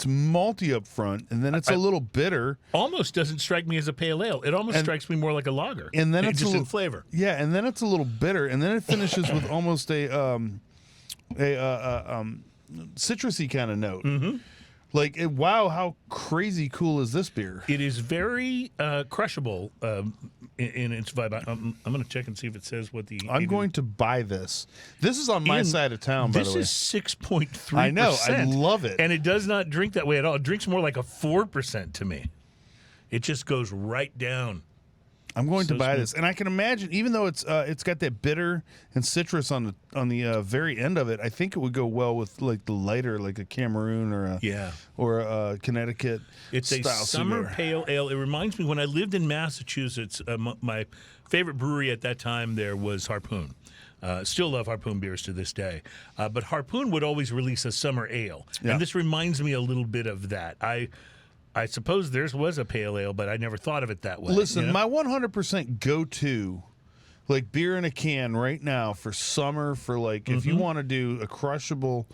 malty up front, and then it's a little bitter. Almost doesn't strike me as a pale ale. It almost strikes me more like a lager. And then it's it's just a in flavor. Yeah, and then it's a little bitter, and then it finishes with almost a citrusy kind of note. Mm-hmm. Like, wow, how crazy cool is this beer? It is very crushable in its vibe. I'm going to check and see if it says what the... I'm going to buy this. This is on my side of town, by the way. This is 6.3%. I know. I love it. And it does not drink that way at all. It drinks more like a 4% to me. It just goes right down. I'm going to buy smooth. this, and I can imagine, even though it's got that bitter and citrus on the very end of it, I think it would go well with like the lighter, like a Cameroon or a Connecticut. It's a style summer cigar. pale ale. It reminds me when I lived in Massachusetts. My favorite brewery at that time there was Harpoon. Still love Harpoon beers to this day, but Harpoon would always release a summer ale, and this reminds me a little bit of that. I suppose theirs was a pale ale, but I never thought of it that way. Listen, you know? my 100% go-to, like beer in a can right now for summer, for like if you want to do a crushable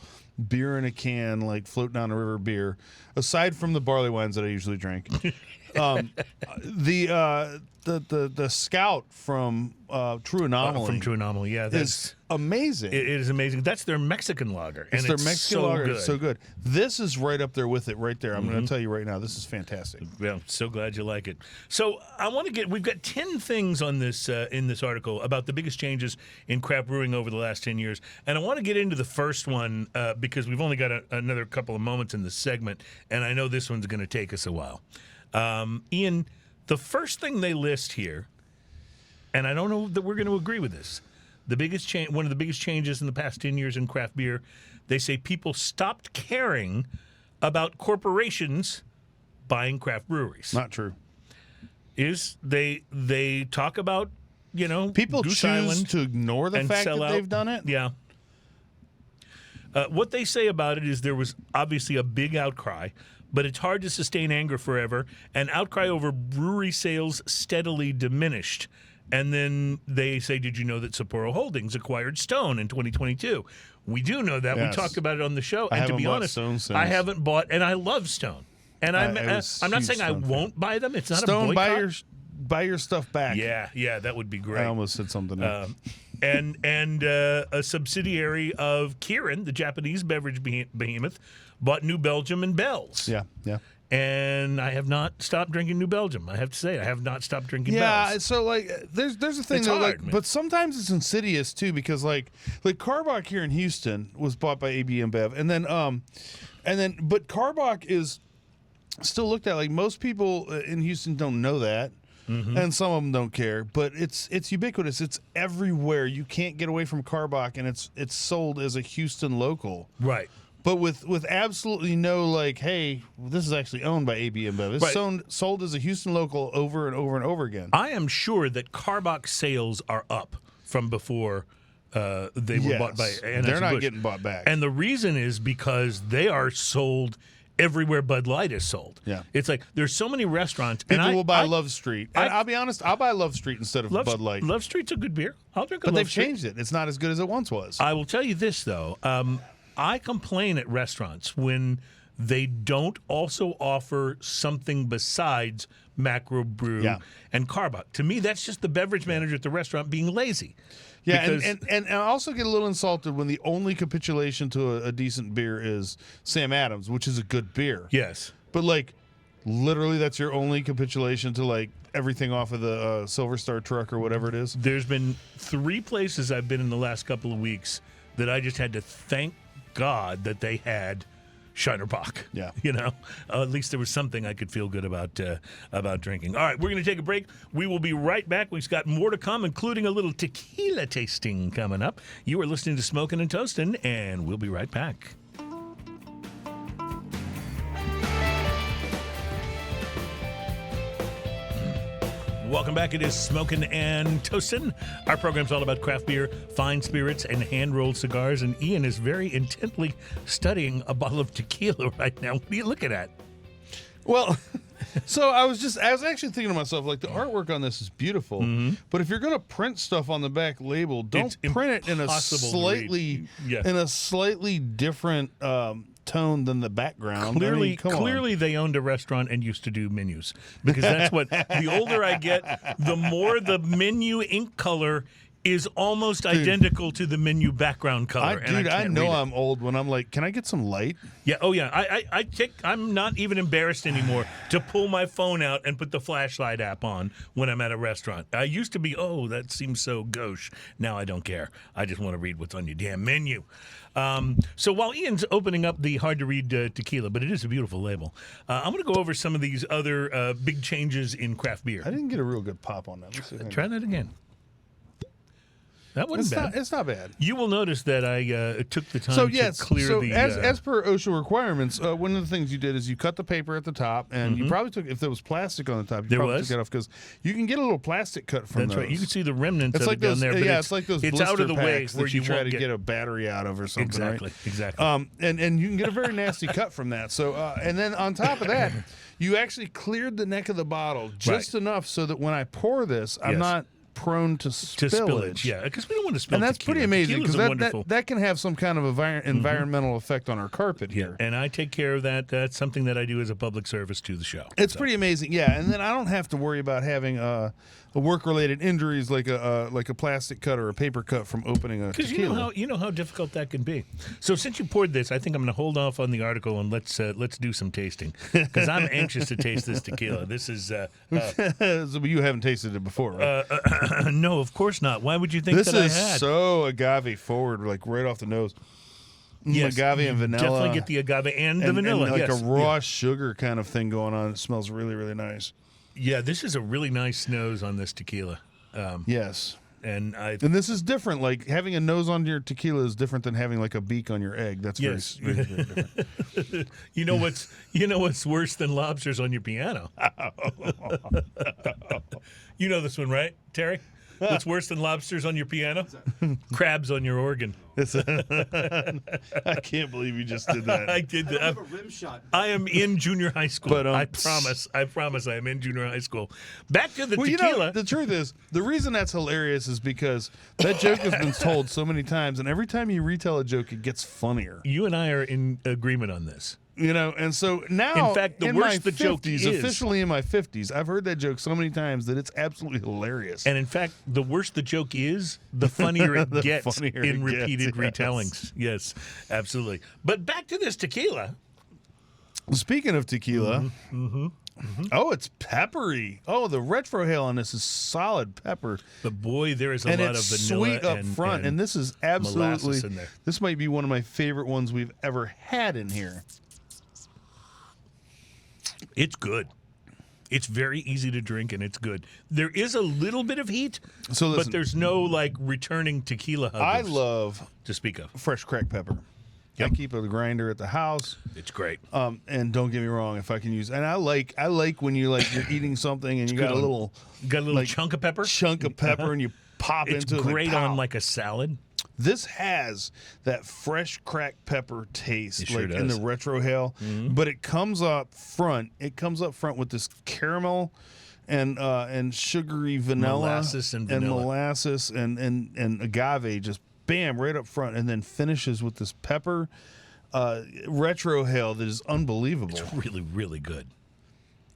beer in a can, like float down a river beer, aside from the barley wines that I usually drink, the Scout from True Anomaly. From True Anomaly, yeah, is amazing. It is amazing. That's their Mexican lager, and it's their Mexican so lager. good. It's so good. This is right up there with it, right there. I'm going to tell you right now, this is fantastic. Well, so glad you like it. So I want to get. We've got 10 things on this in this article about the biggest changes in craft brewing over the last 10 years, and I want to get into the first one because we've only got another couple of moments in the segment, and I know this one's going to take us a while. Ian, the first thing they list here, and I don't know that we're going to agree with this. The biggest one of the biggest changes in the past 10 years in craft beer, they say people stopped caring about corporations buying craft breweries. Not true. They talk about, People Goose choose Island to ignore the and fact sell that out. they've done it. Yeah. What they say about it is there was obviously a big outcry, but it's hard to sustain anger forever, and outcry over brewery sales steadily diminished. And then they say, did you know that Sapporo Holdings acquired Stone in 2022? We do know that. Yes. We talked about it on the show. I And to haven't be bought honest, Stone since. I haven't bought, and I love Stone. And I'm not saying I won't buy them. It's not a boycott. Buy your stuff back. Yeah, that would be great. I almost said something else. And a subsidiary of Kirin, the Japanese beverage behemoth, bought New Belgium and Bell's. Yeah. And I have not stopped drinking New Belgium. I have to say, I have not stopped drinking Bell's. Yeah, so like, there's a thing It's though, hard, like, but sometimes it's insidious too, because like Karbach here in Houston was bought by AB InBev, and then but Karbach is still looked at like most people in Houston don't know that. Mm-hmm. And some of them don't care, but it's ubiquitous. It's everywhere. You can't get away from Karbach, and it's sold as a Houston local. Right. But with absolutely no like, hey, this is actually owned by AB InBev. It's sold as a Houston local over and over and over again. I am sure that Karbach sales are up from before they were bought by Anheuser-Busch. They're not getting bought back. And the reason is because they are sold everywhere Bud Light is sold. Yeah. It's like there's so many restaurants. People will buy Love Street. And I'll be honest, I'll buy Love Street instead of Bud Light. Love Street's a good beer. I'll drink a But Love they've Street. changed it. It's not as good as it once was. I will tell you this, though. I complain at restaurants when they don't also offer something besides macro brew and Karbach. To me, that's just the beverage manager at the restaurant being lazy. Yeah, and I also get a little insulted when the only capitulation to a decent beer is Sam Adams, which is a good beer. Yes. But, like, literally that's your only capitulation to, like, everything off of the Silver Star truck or whatever it is? There's been 3 places I've been in the last couple of weeks that I just had to thank God that they had Shiner Bock. Yeah. You know, at least there was something I could feel good about drinking. All right, we're going to take a break. We will be right back. We've got more to come, including a little tequila tasting coming up. You are listening to Smokin' and Toastin', and we'll be right back. Welcome back. It is Smokin' and Toastin'. Our program's all about craft beer, fine spirits, and hand-rolled cigars. And Ian is very intently studying a bottle of tequila right now. What are you looking at? Well, so I was actually thinking to myself, like, the artwork on this is beautiful, but if you're going to print stuff on the back label, don't print it in a slightly different tone than the background. Clearly they owned a restaurant and used to do menus, because that's what the older I get, the more the menu ink color is almost identical to the menu background color. I know I'm old when I'm like, can I get some light? Yeah. Oh yeah. I'm not even embarrassed anymore to pull my phone out and put the flashlight app on when I'm at a restaurant. I used to be, that seems so gauche. Now I don't care. I just want to read what's on your damn menu. So while Ian's opening up the hard-to-read tequila, but it is a beautiful label, I'm going to go over some of these other big changes in craft beer. I didn't get a real good pop on that. Try that again. That wasn't bad. It's not bad. You will notice that I took the time to clear the... As per OSHA requirements, one of the things you did is you cut the paper at the top, and you probably took, if there was plastic on the top, took it off, because you can get a little plastic cut from those. That's right. You can see the remnants of it down there. But it's like those blister out of the way packs where that you try to get a battery out of or something. Exactly. Right? Exactly. And you can get a very nasty cut from that. So, and then on top of that, you actually cleared the neck of the bottle just enough so that when I pour this, I'm not prone to spillage. Yeah, because we don't want to spill. And that's tequila. pretty amazing, because Tequila's that can have some kind of environmental effect on our carpet here. And I take care of that. That's something that I do as a public service to the show. It's pretty amazing, yeah. And then I don't have to worry about having a work-related injuries like a plastic cut or a paper cut from opening a tequila. Because you know how difficult that can be. So since you poured this, I think I'm going to hold off on the article and let's do some tasting, because I'm anxious to taste this tequila. This is you haven't tasted it before, right? No, of course not. Why would you think this that I had? This is so agave forward, like right off the nose. Yes, agave and vanilla. Definitely get the agave and the vanilla. And like a raw sugar kind of thing going on. It smells really, really nice. Yeah, this is a really nice nose on this tequila. Yes. And this is different. Like, having a nose on your tequila is different than having like a beak on your egg. That's very, very, very different. You know what's worse than lobsters on your piano? You know this one, right, Terry? What's worse than lobsters on your piano? Crabs on your organ. I can't believe you just did that. I did that. I have a rim shot. I am in junior high school. But, I promise I am in junior high school. Back to the tequila. You know, the truth is, the reason that's hilarious is because that joke has been told so many times, and every time you retell a joke, it gets funnier. You and I are in agreement on this. And so now, In fact, the in worse my the joke 50s, is- officially in my 50s, I've heard that joke so many times that it's absolutely hilarious. And in fact, the worse the joke is, the funnier it The gets funnier in it gets, repeated yes. retellings. Yes, absolutely. But back to this tequila. Speaking of tequila, Mm-hmm. oh, it's peppery. Oh, the retrohale on this is solid pepper. But boy, there is a And lot it's of vanilla sweet up and, front. And this is absolutely, molasses in there. this might be one of my favorite ones we've ever had in here. It's good. It's very easy to drink, and it's good. There is a little bit of heat, So listen, but there's no like returning tequila I huggers love to speak of. fresh cracked pepper. Yep. I keep a grinder at the house. It's great. And don't get me wrong, if I can use, and I like when you're eating something and you got a good little Got a little chunk of pepper. and you pop It's into it. great pow. on like a salad. This has that fresh cracked pepper taste, It sure like in the does. retrohale, but it comes up front. It comes up front with this caramel and sugary vanilla, Molasses and vanilla. molasses and agave, just bam right up front, and then finishes with this pepper retrohale that is unbelievable. It's really, really good.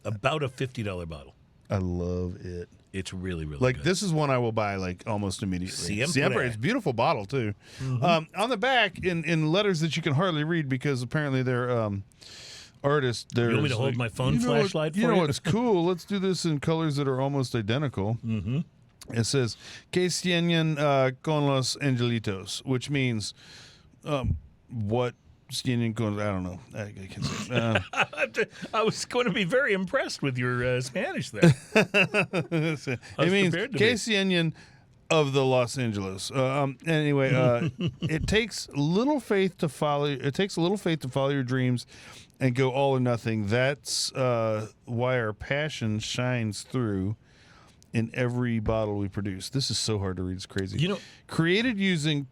About a $50 bottle. I love it. It's really, really Like good. this is one I will buy like almost immediately. Siempre. It's a beautiful bottle too. On the back in letters that you can hardly read because apparently they're artists. There's You want me to hold my phone flashlight You for know you? what's cool? Let's do this in colors that are almost identical. Mm-hmm. It says "Que tienen con los angelitos," which means what tienen con. I don't know. I can say. I was going to be very impressed with your Spanish there. It means prepared to be. Casey of the Los Angeles. Anyway, it takes little faith to follow. It takes a little faith to follow your dreams and go all or nothing. That's why our passion shines through in every bottle we produce. This is so hard to read. It's crazy. You know- created using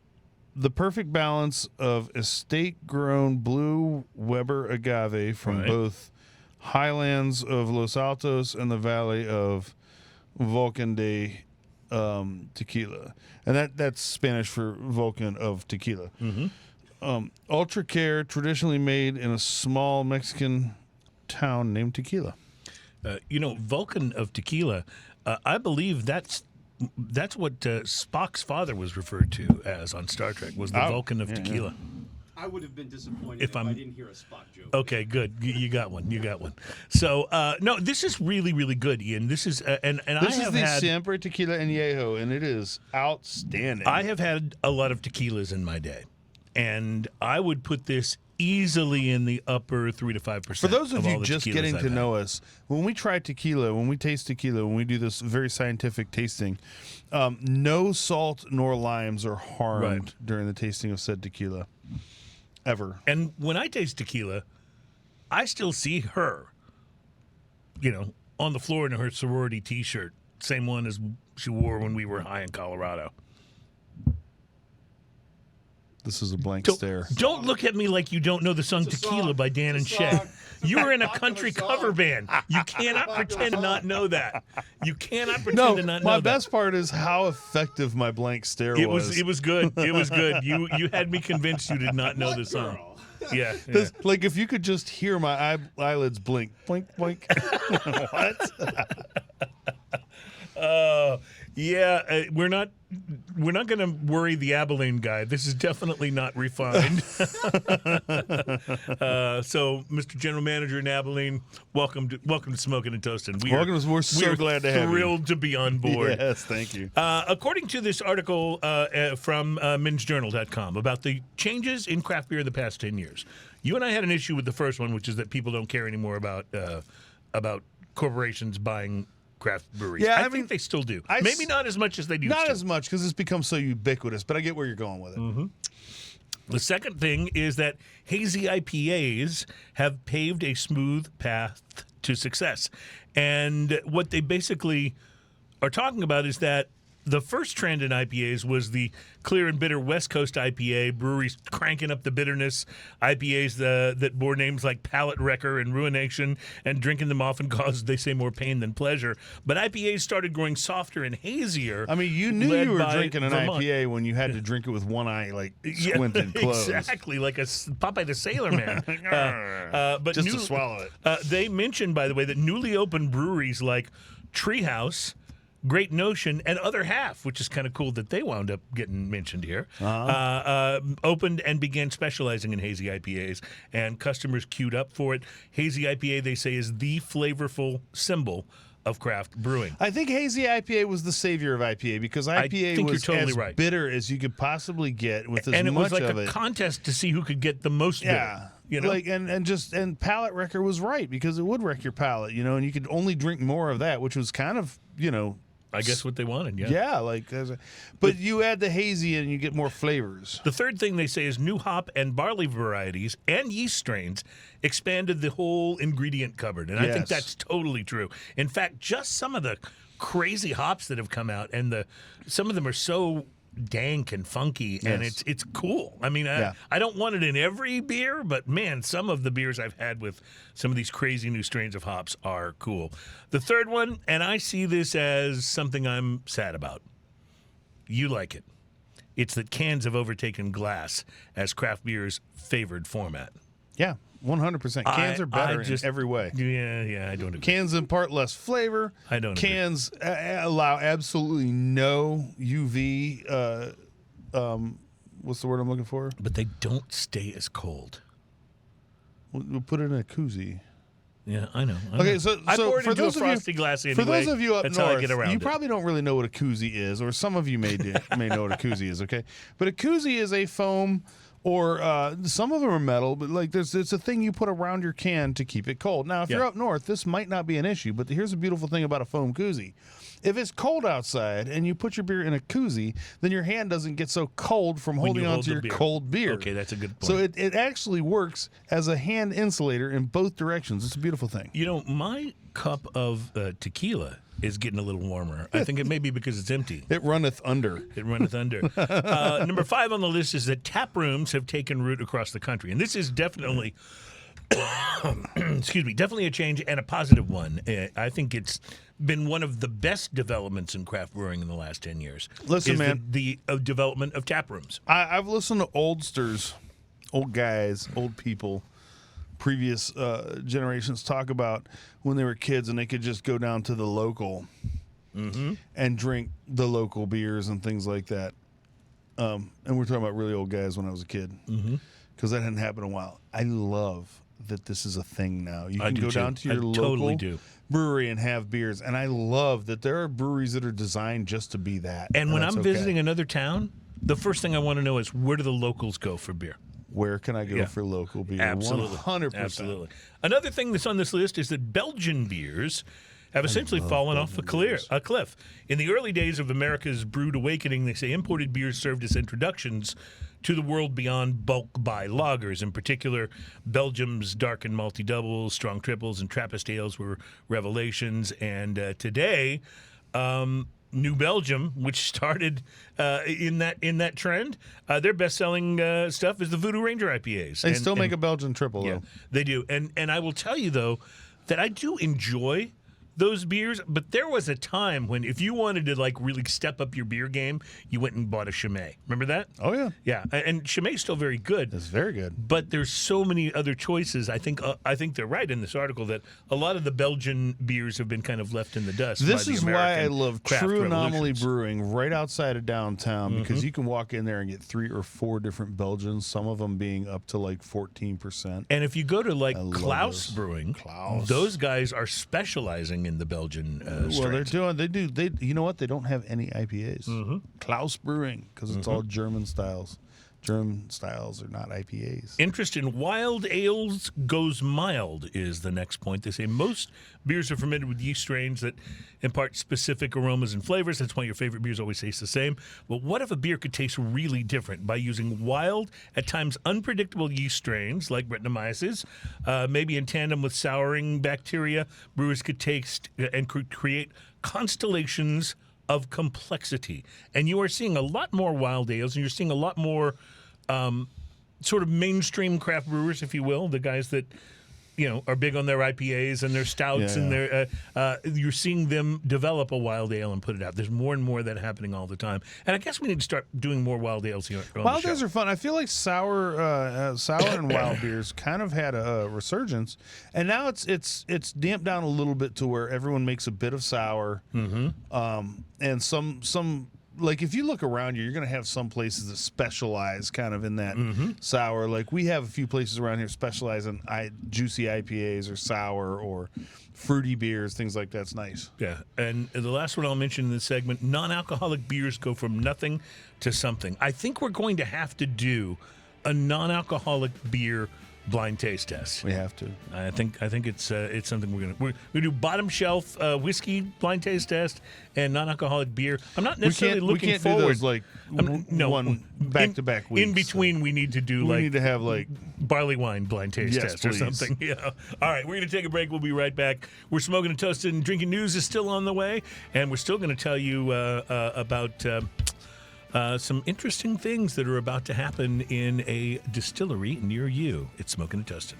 the perfect balance of estate-grown blue Weber agave from Right. both highlands of Los Altos and the valley of Volcan de Tequila, and that's Spanish for Volcan of Tequila. Ultra Care, traditionally made in a small Mexican town named Tequila. Vulcan of Tequila, I believe that's what Spock's father was referred to as on Star Trek, was the Vulcan of Tequila. I would have been disappointed If if I'm- I didn't hear a Spock joke. Okay, good. You got one. You got one. So, no, this is really, really good, Ian. This is, and This I is have the had, Siempre Tequila Anejo, and it is outstanding. I have had a lot of tequilas in my day, and I would put this easily in the upper 3 to 5%. For those of all you the just tequilas getting I've to had. know us, when we try tequila, when we taste tequila, when we do this very scientific tasting, no salt nor limes are harmed Right. during the tasting of said tequila, ever. And when I taste tequila, I still see her, on the floor in her sorority T-shirt, same one as she wore when we were high in Colorado. This is a blank Don't, stare. don't look at me like you don't know the song It's a Tequila song. by Dan and It's a Shay. song. You were in a Popular country song. cover band. You cannot pretend to not know that. You cannot pretend No, to not know my that. best part is how effective my blank stare It was. was good. It was good. You had me convinced you did not know the song. Girl. Yeah. This- like if you could just hear my eyelids blink, blink, blink. What? Yeah, we're not going to worry the Abilene guy. This is definitely not refined. So, Mr. General Manager in Abilene, welcome to Smoking and Toasting. We're so glad to have you. Thrilled to be on board. Yes, thank you. According to this article from MinchJournal.com about the changes in craft beer in the past 10 years, you and I had an issue with the first one, which is that people don't care anymore about corporations buying craft breweries. Yeah, I I think mean, they still do. I Maybe s- not as much as they used Not to. as much because it's become so ubiquitous, but I get where you're going with it. The second thing is that hazy IPAs have paved a smooth path to success. And what they basically are talking about is that the first trend in IPAs was the clear and bitter West Coast IPA, breweries cranking up the bitterness. IPAs that bore names like Palate Wrecker and Ruination, and drinking them often caused, they say, more pain than pleasure. But IPAs started growing softer and hazier. I mean, you knew led you were by drinking an Vermont. IPA when you had to drink it with one eye, like, squinted closed. Exactly, like a Popeye the Sailor Man. But Just to swallow it. They mentioned, by the way, that newly opened breweries like Treehouse, Great Notion, and Other Half, which is kind of cool that they wound up getting mentioned here, opened and began specializing in hazy IPAs, and customers queued up for it. Hazy IPA, they say, is the flavorful symbol of craft brewing. I think hazy IPA was the savior of IPA because IPA think was you're totally as right. bitter as you could possibly get with as And it much was like of a it. contest to see who could get the most bitter. Yeah. You know? Like and palate wrecker was right because it would wreck your palate, and you could only drink more of that, which was kind of, I guess what they wanted, yeah. yeah, like but you add the hazy and you get more flavors. The third thing they say is new hop and barley varieties and yeast strains expanded the whole ingredient cupboard. And I think Yes. that's totally true. In fact, just some of the crazy hops that have come out, and some of them are so dank and funky, and Yes. it's cool. I mean, I don't want it in every beer, but man, some of the beers I've had with some of these crazy new strains of hops are cool. The third one, and I see this as something I'm sad about. You like it. It's that cans have overtaken glass as craft beer's favored format. Yeah, 100%. Cans are better in every way. Yeah, I don't agree. Cans impart less flavor. I don't agree. Cans allow absolutely no UV. What's the word I'm looking for? But they don't stay as cold. We'll put it in a koozie. Yeah, I know. Okay, so I pour it for into those a of you, frosty glass anyway. for those of you up that's north, how I get around you it. probably don't really know what a koozie is, or some of you may know what a koozie is. Okay, but a koozie is a foam, or some of them are metal, but like it's a thing you put around your can to keep it cold. Now, if you're up north, this might not be an issue, but here's a beautiful thing about a foam koozie. If it's cold outside and you put your beer in a koozie, then your hand doesn't get so cold from holding hold onto the your beer. cold beer. Okay, that's a good point. So it actually works as a hand insulator in both directions. It's a beautiful thing. My cup of tequila is getting a little warmer. I think it may be because it's empty. It runneth under. It runneth under. Number 5 on the list is that tap rooms have taken root across the country. And this is definitely, definitely a change and a positive one. I think it's been one of the best developments in craft brewing in the last 10 years. Listen, is man. The development of tap rooms. I've listened to oldsters, old guys, old people, previous generations talk about when they were kids and they could just go down to the local and drink the local beers and things like that. And we're talking about really old guys when I was a kid because that hadn't happened in a while. I love that this is a thing now. You I can do go too. down to your I local totally do. brewery and have beers. And I love that there are breweries that are designed just to be that. And when that's I'm okay. visiting another town, the first thing I want to know is where do the locals go for beer? Where can I go for local beer? Absolutely. 100%. Absolutely. Another thing that's on this list is that Belgian beers have essentially fallen off a cliff. In the early days of America's brewed awakening, they say imported beers served as introductions to the world beyond bulk buy lagers. In particular, Belgium's dark and malty doubles, strong triples, and Trappist ales were revelations. And today, New Belgium, which started in that trend, their best-selling stuff is the Voodoo Ranger IPAs. They still make a Belgian triple, though. They do. And I will tell you, though, that I do enjoy those beers, but there was a time when if you wanted to really step up your beer game, you went and bought a Chimay. Remember that? Oh, yeah. Yeah, and Chimay's still very good. It's very good. But there's so many other choices. I think they're right in this article that a lot of the Belgian beers have been kind of left in the dust. This by the is why I American love craft True Anomaly revolutions. Brewing right outside of downtown because you can walk in there and get 3 or 4 different Belgians, some of them being up to 14%. And if you go to love Klaus those. Brewing, Klaus. those guys are specializing in the Belgian Well, strains. they you know what? They don't have any IPAs. Klaus Brewing, because it's all German styles. German styles are not IPAs. Interest in wild ales goes mild is the next point. They say most beers are fermented with yeast strains that impart specific aromas and flavors. That's why your favorite beers always taste the same. But what if a beer could taste really different by using wild, at times unpredictable yeast strains like Brettanomyces, maybe in tandem with souring bacteria? Brewers could taste and could create constellations of complexity. And you are seeing a lot more wild ales, and you're seeing a lot more sort of mainstream craft brewers, if you will, the guys that are big on their IPAs and their stouts and their. You're seeing them develop a wild ale and put it out. There's more and more of that happening all the time, and I guess we need to start doing more wild ales here. Wild ales are fun. I feel like sour and wild beers kind of had a resurgence, and now it's damped down a little bit to where everyone makes a bit of sour, and some. Like, if you look around you, you're going to have some places that specialize kind of in that sour. Like, we have a few places around here specialize in juicy IPAs or sour or fruity beers, things like that's nice. Yeah, and the last one I'll mention in this segment, non-alcoholic beers go from nothing to something. I think we're going to have to do a non-alcoholic beer blind taste test. We have to. I think it's something we're gonna do bottom shelf whiskey blind taste test and non-alcoholic beer. I'm not necessarily looking we can't forward. do those like one back-to-back weeks. In between, we need to do we need to have like barley wine blind taste test please. or something. Yeah. All right, we're gonna take a break. We'll be right back. We're smoking and toasting and drinking news is still on the way, and we're still gonna tell you about. Some interesting things that are about to happen in a distillery near you. It's Smoking and Toasting.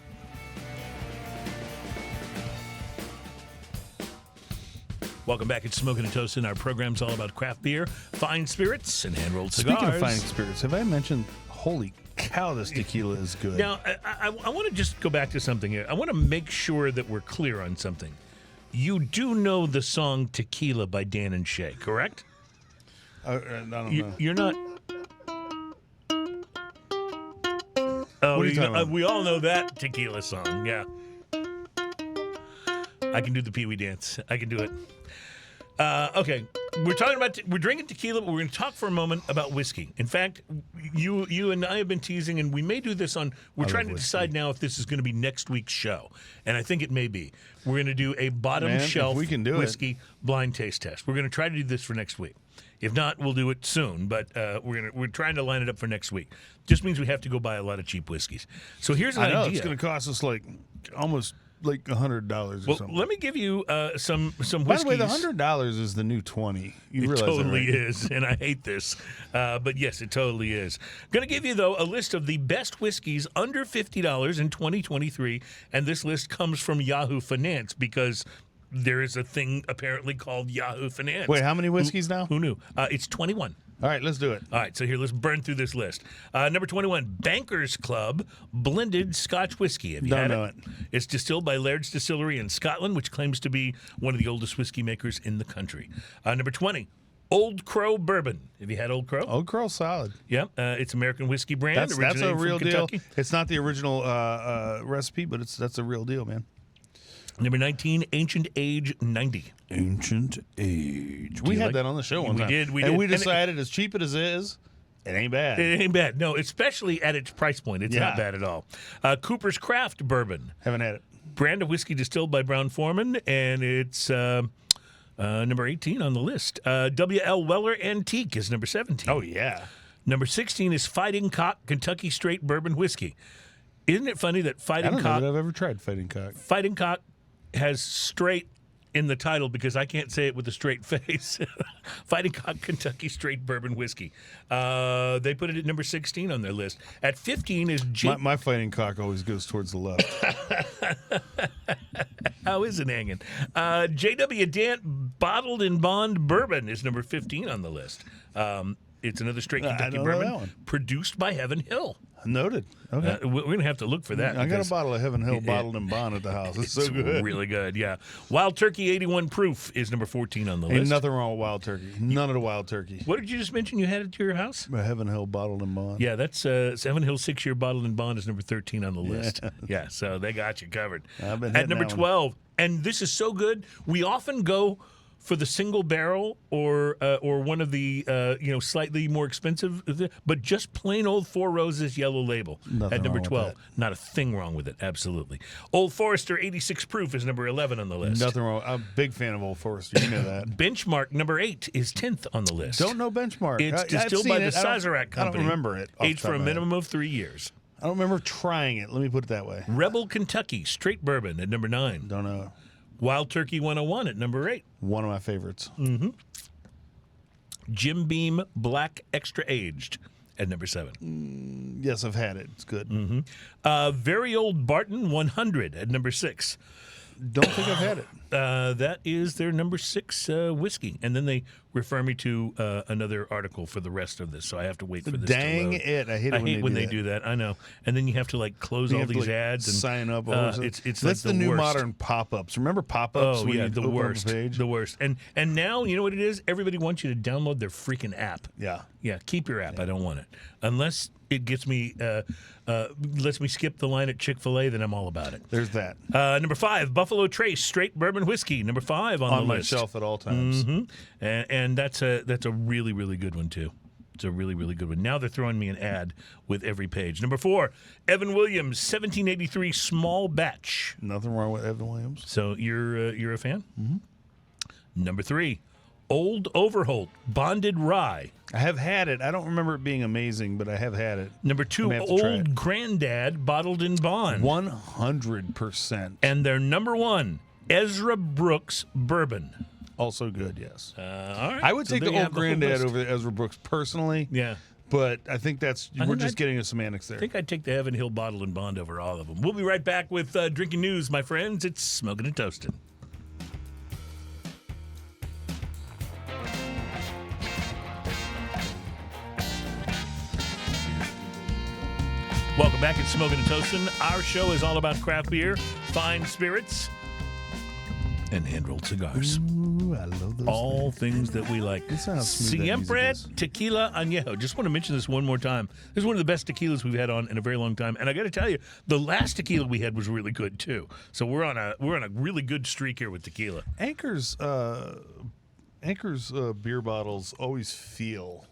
Welcome back. It's Smoking and Toasting. Our program's all about craft beer, fine spirits, and hand-rolled cigars. Speaking of fine spirits, have I mentioned, holy cow, this tequila is good. Now, I want to just go back to something here. I want to make sure that we're clear on something. You do know the song Tequila by Dan and Shay, correct? I don't know. You're not. Oh, What are you talking about? we all know that tequila song. Yeah, I can do the Pee Wee dance. I can do it. Okay, we're drinking tequila, but we're going to talk for a moment about whiskey. In fact, you and I have been teasing, and we may do this on. We're trying to decide now if this is going to be next week's show, and I think it may be. We're going to do a bottom shelf we can do whiskey blind taste test. We're going to try to do this for next week. If not, we'll do it soon. But we're trying to line it up for next week. Just means we have to go buy a lot of cheap whiskeys. So here's an I know idea. it's going to cost us like almost like $100 or something. Let me give you some whiskeys. By the way, the $100 is the new 20. You It realize totally that, right? is, and I hate this. But yes, it totally is. Going to give you, though, a list of the best whiskeys under $50 in 2023, and this list comes from Yahoo Finance because there is a thing apparently called Yahoo Finance. Wait, how many whiskeys now? Who knew? It's 21. All right, let's do it. All right, so here, let's burn through this list. Number 21, Bankers Club Blended Scotch Whiskey. Have you Don't had know it? It's distilled by Laird's Distillery in Scotland, which claims to be one of the oldest whiskey makers in the country. Number 20, Old Crow Bourbon. Have you had Old Crow? Old Crow solid. Yeah, it's American whiskey brand. That's a originating real from deal. Kentucky. It's not the original recipe, but that's a real deal, man. Number 19, Ancient Age 90. Ancient Age. We you had like- that on the show one We time. did, we and did. we And it- decided as cheap as it is, it ain't bad. It ain't bad. No, especially at its price point. It's not Yeah. bad at all. Cooper's Craft Bourbon. Haven't had it. Brand of whiskey distilled by Brown Forman, and it's number 18 on the list. W.L. Weller Antique is number 17. Oh, yeah. Number 16 is Fighting Cock Kentucky Straight Bourbon Whiskey. Isn't it funny that I Fighting don't know Cock that I've ever tried Fighting Cock. has straight in the title because I can't say it with a straight face. Fighting Cock Kentucky Straight Bourbon Whiskey. They put it at number 16 on their list. At 15 is My Fighting Cock always goes towards the left. How is it hanging? J.W. Dant Bottled in Bond Bourbon is number 15 on the list. It's another straight I Kentucky don't know that bourbon one. produced by Heaven Hill. Noted. Okay. We're going to have to look for that. I got because a bottle of Heaven Hill bottled in bond at the house. It's so it's good. really good, yeah. Wild Turkey 81 Proof is number 14 on the Ain't list. nothing wrong with wild turkey. None of the wild turkey. What did you just mention you had at your house? A Heaven Hill bottled in bond. Yeah, that's Heaven Hill 6-year bottled in bond is number 13 on the list. Yeah, so they got you covered. I've been At hitting number that one. 12, and this is so good, we often go for the single barrel or one of the slightly more expensive, but just plain old Four Roses Yellow Label Nothing at number wrong with 12. that. Not a thing wrong with it, absolutely. Old Forester 86 Proof is number 11 on the list. Nothing wrong. I'm a big fan of Old Forester. You know that. Benchmark number 8 is 10th on the list. Don't know Benchmark. It's I've distilled seen by the it. I don't- Sazerac Company. I don't remember it. off the Aged top for a of my head. minimum of 3 years. I don't remember trying it. Let me put it that way. Rebel Kentucky Straight Bourbon at number 9. Don't know. Wild Turkey 101 at number 8. One of my favorites. Jim Beam Black Extra Aged at number 7. Yes, I've had it. It's good. Very Old Barton 100 at number 6. Don't think I've had it. That is their number 6 whiskey. And then they refer me to another article for the rest of this, so I have to wait for this Dang to load. it. I hate it when they do that. I know. And then you have to, like, close You all have to, these like, ads. And sign up. it's That's like the new worst. modern pop-ups. Remember pop-ups? Oh, when yeah, you the open up a worst. page? The worst. And now, you know what it is? Everybody wants you to download their freaking app. Yeah. Yeah, keep your app. I don't want it. Unless it gets me, lets me skip the line at Chick-fil-A, then I'm all about it. There's that. Number 5, Buffalo Trace Straight Bourbon Whiskey. Number 5 on the On my list. shelf at all times. And that's a really, really good one, too. It's a really, really good one. Now they're throwing me an ad with every page. Number 4, Evan Williams, 1783 Small Batch. Nothing wrong with Evan Williams. So you're a fan? Mm-hmm. Number 3, Old Overholt Bonded Rye. I have had it. I don't remember it being amazing, but I have had it. Number 2, I may have to try Old it. Granddad Bottled in Bond. 100%. And their number 1, Ezra Brooks Bourbon. Also good, yes. All right. I would So take there the you old have whole Granddad list. over the Ezra Brooks personally. Yeah. But I think we're think just I'd- getting into semantics there. I think I'd take the Heaven Hill Bottled and Bond over all of them. We'll be right back with Drinking News, my friends. It's Smoking and Toasting. Welcome back. It's Smoking and Toasting. Our show is all about craft beer, fine spirits, and hand-rolled cigars. Ooh, I love those All things that we like. Listen how smooth that Siempre music is. Tequila Anejo. Just want to mention this one more time. This is one of the best tequilas we've had on in a very long time. And I got to tell you, the last tequila we had was really good too. So we're on a really good streak here with tequila. Anchor's beer bottles always feel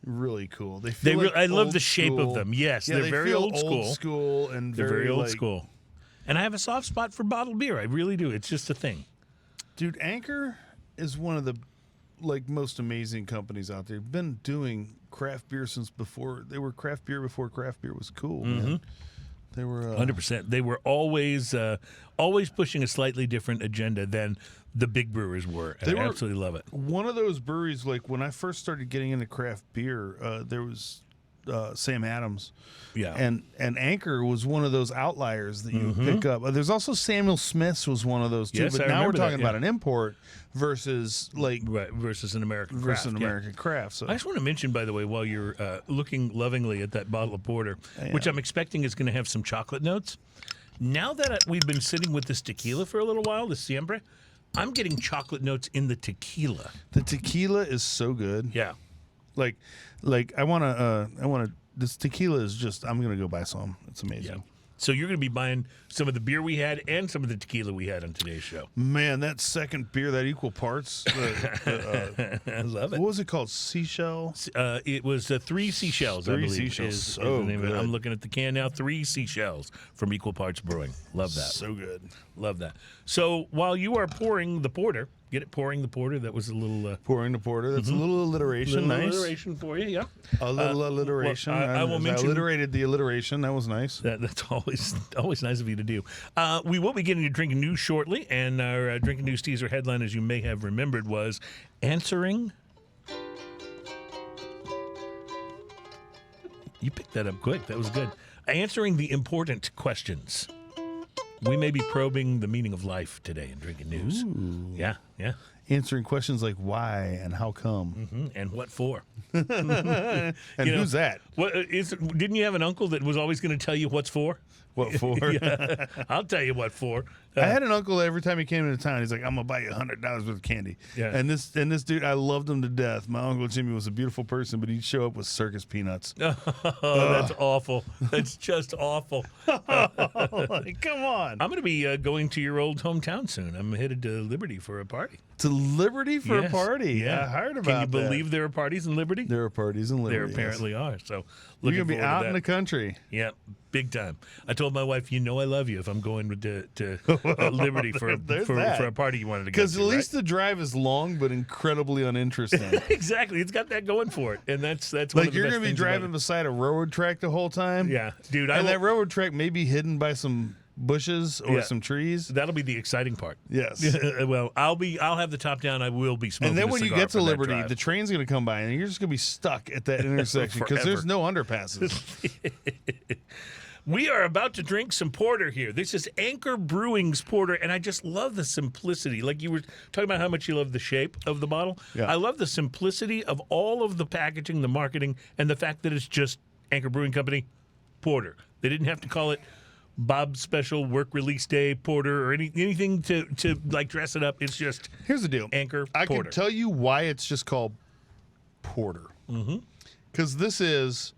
really cool. They feel like I love old the shape of school. them. Yes, Yeah, they're they very feel old school. and They're very old like, school. And I have a soft spot for bottled beer. I really do. It's just a thing. Dude, Anchor is one of the most amazing companies out there. They've been doing craft beer since before they were craft beer before craft beer was cool. Man. They were 100%. They were always pushing a slightly different agenda than the big brewers were. And I absolutely love it. One of those breweries, like when I first started getting into craft beer, there was Sam Adams. Yeah. And Anchor was one of those outliers that you pick up. There's also Samuel Smith's was one of those too. Yes, but I now we're remember that, talking about an import versus Right, versus an American craft. an yeah. American craft. So I just want to mention, by the way, while you're looking lovingly at that bottle of porter, which I'm expecting is going to have some chocolate notes. Now that we've been sitting with this tequila for a little while, the Siempre, I'm getting chocolate notes in the tequila. the tequila is so good. Yeah. Like I want to. This tequila is just. I'm gonna go buy some. It's amazing. Yeah. So you're going to be buying some of the beer we had and some of the tequila we had on today's show. Man, that second beer, that equal parts. I love it. What was it called? Seashell. It was 3 Seashells, I Three believe. Seashells. is So the name of it. good. I'm looking at the can now. 3 Seashells from Equal Parts Brewing. Love that. So good. Love that. So while you are pouring the porter, get it pouring the porter. That was a little Pouring the porter. That's a little alliteration. little Nice. alliteration for you. Yeah. A little alliteration. well, I will mention- alliterated the alliteration. That was nice. That's always nice of you to do. We will be getting to drinking news shortly, and our drinking news teaser headline, as you may have remembered, was answering. You picked that up quick. That was good. Answering the important questions. We may be probing the meaning of life today in drinking news. Yeah, yeah. Answering questions like why and how come. And what for? And You know, who's that? What didn't you have an uncle that was always going to tell you what's for? What for? Yeah, I'll tell you what for. I had an uncle every time he came into town, he's like, I'm gonna buy you $100 worth of candy. Yeah. And this dude, I loved him to death. My Uncle Jimmy was a beautiful person, but he'd show up with circus peanuts. Oh, that's awful. That's just awful. Like, come on. I'm going to be going to your old hometown soon. I'm headed to Liberty for a party. To Liberty for a Yes. party. Yeah. I heard about Can you that. believe there are parties in Liberty? There are parties in Liberty. There apparently are. So You're looking gonna be forward out to in that. the country. Yeah, big time. I told my wife, you know I love you if I'm going to Liberty for There's that. for a party you wanted to go Because to. at least the drive is long but incredibly uninteresting. right? Exactly. It's got that going for it. And that's one Like of the you're best gonna be things about driving it. beside a railroad track the whole time. Yeah, dude. And that railroad track may be hidden by some bushes or Yeah. some trees. That'll be the exciting part. Yes. Well, I'll have the top down. I will be smoking. And then a when you cigar get to for that Liberty, drive. the train's going to come by, and you're just going to be stuck at that intersection because there's no underpasses. We are about to drink some porter here. This is Anchor Brewing's porter, and I just love the simplicity. Like you were talking about how much you love the shape of the bottle. Yeah. I love the simplicity of all of the packaging, the marketing, and the fact that it's just Anchor Brewing Company porter. They didn't have to call it Bob's Special Work Release Day porter or anything to like dress it up. It's just Here's the deal. Anchor I porter. can tell you why it's just called porter. Because this is,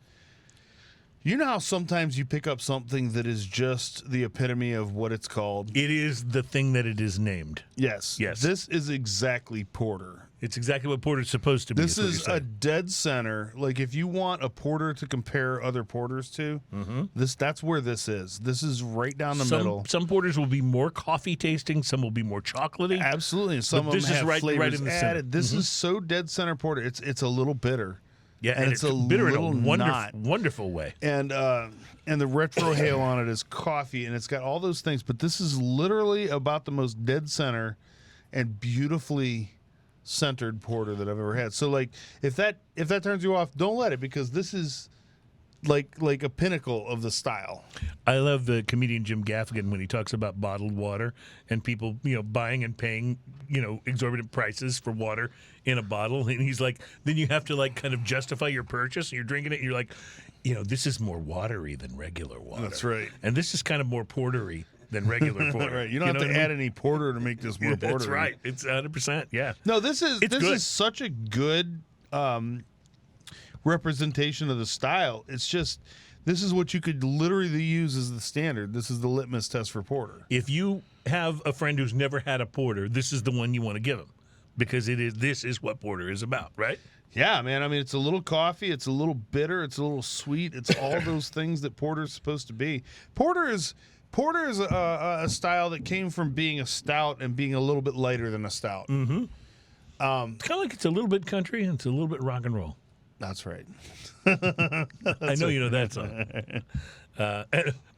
you know how sometimes you pick up something that is just the epitome of what it's called? It is the thing that it is named. Yes. Yes. This is exactly porter. It's exactly what porter's supposed to be. This what is you're a saying. dead center. Like if you want a porter to compare other porters to, that's where this is. This is right down the middle. Some porters will be more coffee tasting. Some will be more chocolatey. Absolutely. And some But of this them is have right flavors in the added. center. This is so dead center porter. It's a little bitter. Yeah, and it's a bitter in a little wonderful way. And the retro hail on it is coffee, and it's got all those things. But this is literally about the most dead center and beautifully centered porter that I've ever had. So like if that turns you off, don't let it, because this is like a pinnacle of the style. I love the comedian Jim Gaffigan when he talks about bottled water and people, buying and paying, exorbitant prices for water in a bottle. And he's like, then you have to like kind of justify your purchase. And you're drinking it and you're like, this is more watery than regular water. That's right. And this is kind of more portery than regular porter. Right. You don't have to add any porter to make this more porter. That's right. It's 100%. Yeah. No, this It's good. is such a good representation of the style. It's just, this is what you could literally use as the standard. This is the litmus test for porter. If you have a friend who's never had a porter, this is the one you want to give them, because this is what porter is about, right? Yeah, man. I mean, it's a little coffee. It's a little bitter. It's a little sweet. It's all those things that porter's supposed to be. Porter is a style that came from being a stout and being a little bit lighter than a stout. It's kind of like it's a little bit country and it's a little bit rock and roll. That's right. I know you know that song.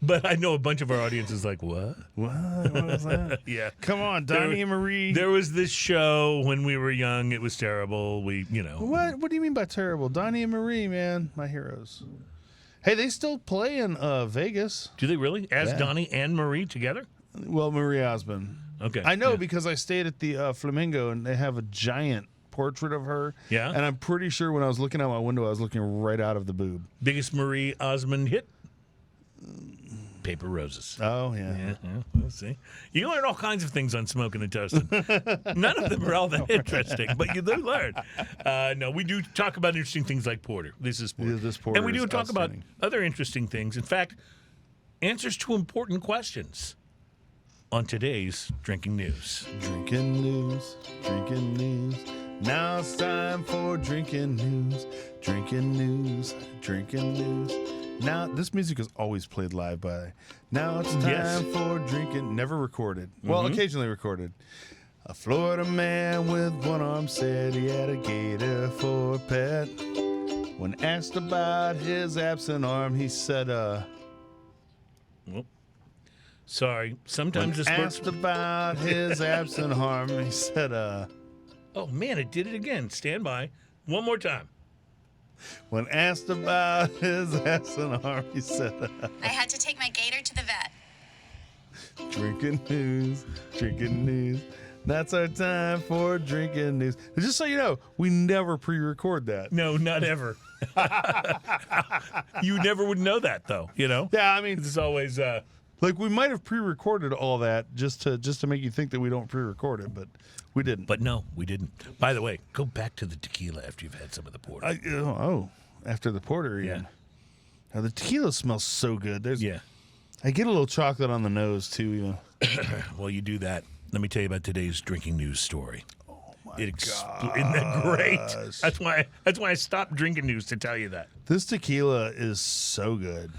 But I know a bunch of our audience is like, what? What was that? Yeah. Come on, Donnie and Marie. There was this show when we were young. It was terrible. What do you mean by terrible? Donnie and Marie, man, my heroes. Hey, they still play in Vegas. Do they really? As Yeah. Donnie and Marie together? Well, Marie Osmond. Okay. I know Yeah. because I stayed at the Flamingo, and they have a giant portrait of her. Yeah? And I'm pretty sure when I was looking out my window, I was looking right out of the boob. Biggest Marie Osmond hit? Paper Roses. Oh, yeah. Yeah, we'll see. You learn all kinds of things on Smoking and Toasting. None of them are all that interesting, but you do learn. No, we do talk about interesting things like porter. This is porter. Yeah, this porter and we do is talk about outstanding. other interesting things. In fact, answers to important questions on today's Drinking News. Drinking news, drinking news. Now it's time for drinking news, drinking news, drinking news. Now, this music is always played live by. Now it's time Yes. for drinking. Never recorded. Well, occasionally recorded. A Florida man with one arm said he had a gator for a pet. When asked about his absent arm, he said, Well, sorry. Sometimes when this asked works. about his absent arm, he said, Oh, man, it did it again. Stand by. One more time. when asked about his absent arm, he said, I had to take my gator to the vet. drinking news, drinking news. That's our time for drinking news. Just so you know, we never pre-record that. No, not ever. You never would know that, though, Yeah, I mean, It's always... like we might have pre-recorded all that just to make you think that we don't pre-record it, but we didn't. But no, we didn't. By the way, go back to the tequila after you've had some of the porter. After the porter, Yeah. even. Now, the tequila smells so good. Yeah. I get a little chocolate on the nose too. Even. Well, you do that. Let me tell you about today's drinking news story. Oh my Isn't that great? That's why I stopped drinking news to tell you that. This tequila is so good.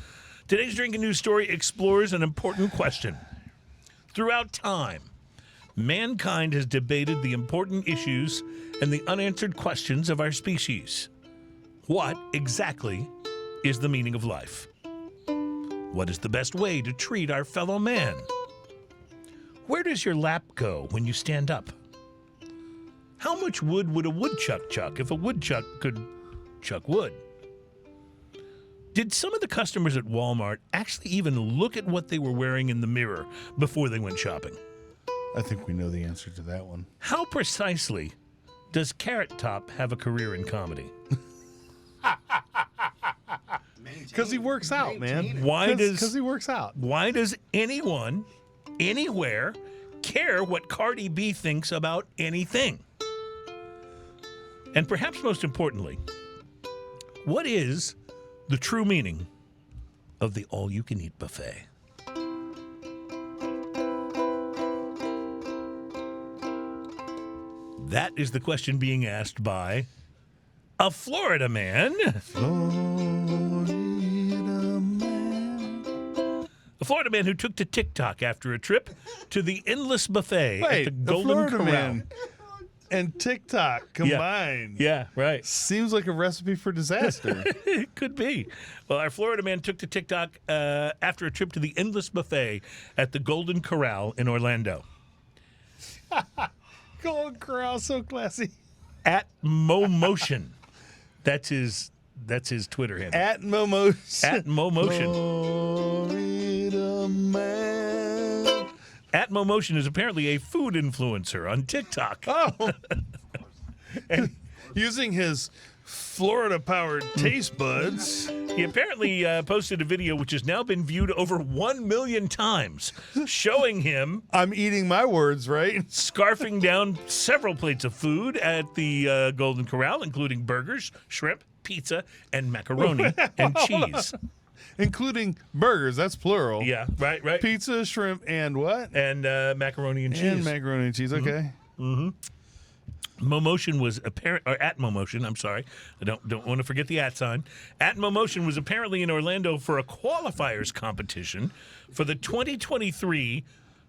Today's drinking news story explores an important question. Throughout time, mankind has debated the important issues and the unanswered questions of our species. What exactly is the meaning of life? What is the best way to treat our fellow man? Where does your lap go when you stand up? How much wood would a woodchuck chuck if a woodchuck could chuck wood? Did some of the customers at Walmart actually even look at what they were wearing in the mirror before they went shopping? I think we know the answer to that one. How precisely does Carrot Top have a career in comedy? Because he works out, man. Because he works out. Why does anyone, anywhere, care what Cardi B thinks about anything? And perhaps most importantly, what is the true meaning of the all-you-can-eat buffet? That is the question being asked by a Florida man. A Florida man who took to TikTok after a trip to the endless buffet at the Golden Florida Corral. man and TikTok combined. Yeah, right. Seems like a recipe for disaster. It could be. Well, our Florida man took to TikTok after a trip to the endless buffet at the Golden Corral in Orlando. Golden Corral, so classy. At MoMotion. That's his Twitter handle. At MoMotion. At MoMotion. Florida man. At MoMotion is apparently a food influencer on TikTok. Oh. And using his Florida-powered taste buds. He apparently posted a video which has now been viewed over 1 million times, showing him I'm eating my words, right? scarfing down several plates of food at the Golden Corral, including burgers, shrimp, pizza, and macaroni and cheese. Including burgers, that's plural. Yeah, right. Pizza, shrimp, and what? And macaroni and cheese. And macaroni and cheese, okay. MoMotion was at MoMotion, I'm sorry. I don't want to forget the at sign. At MoMotion was apparently in Orlando for a qualifiers competition for the 2023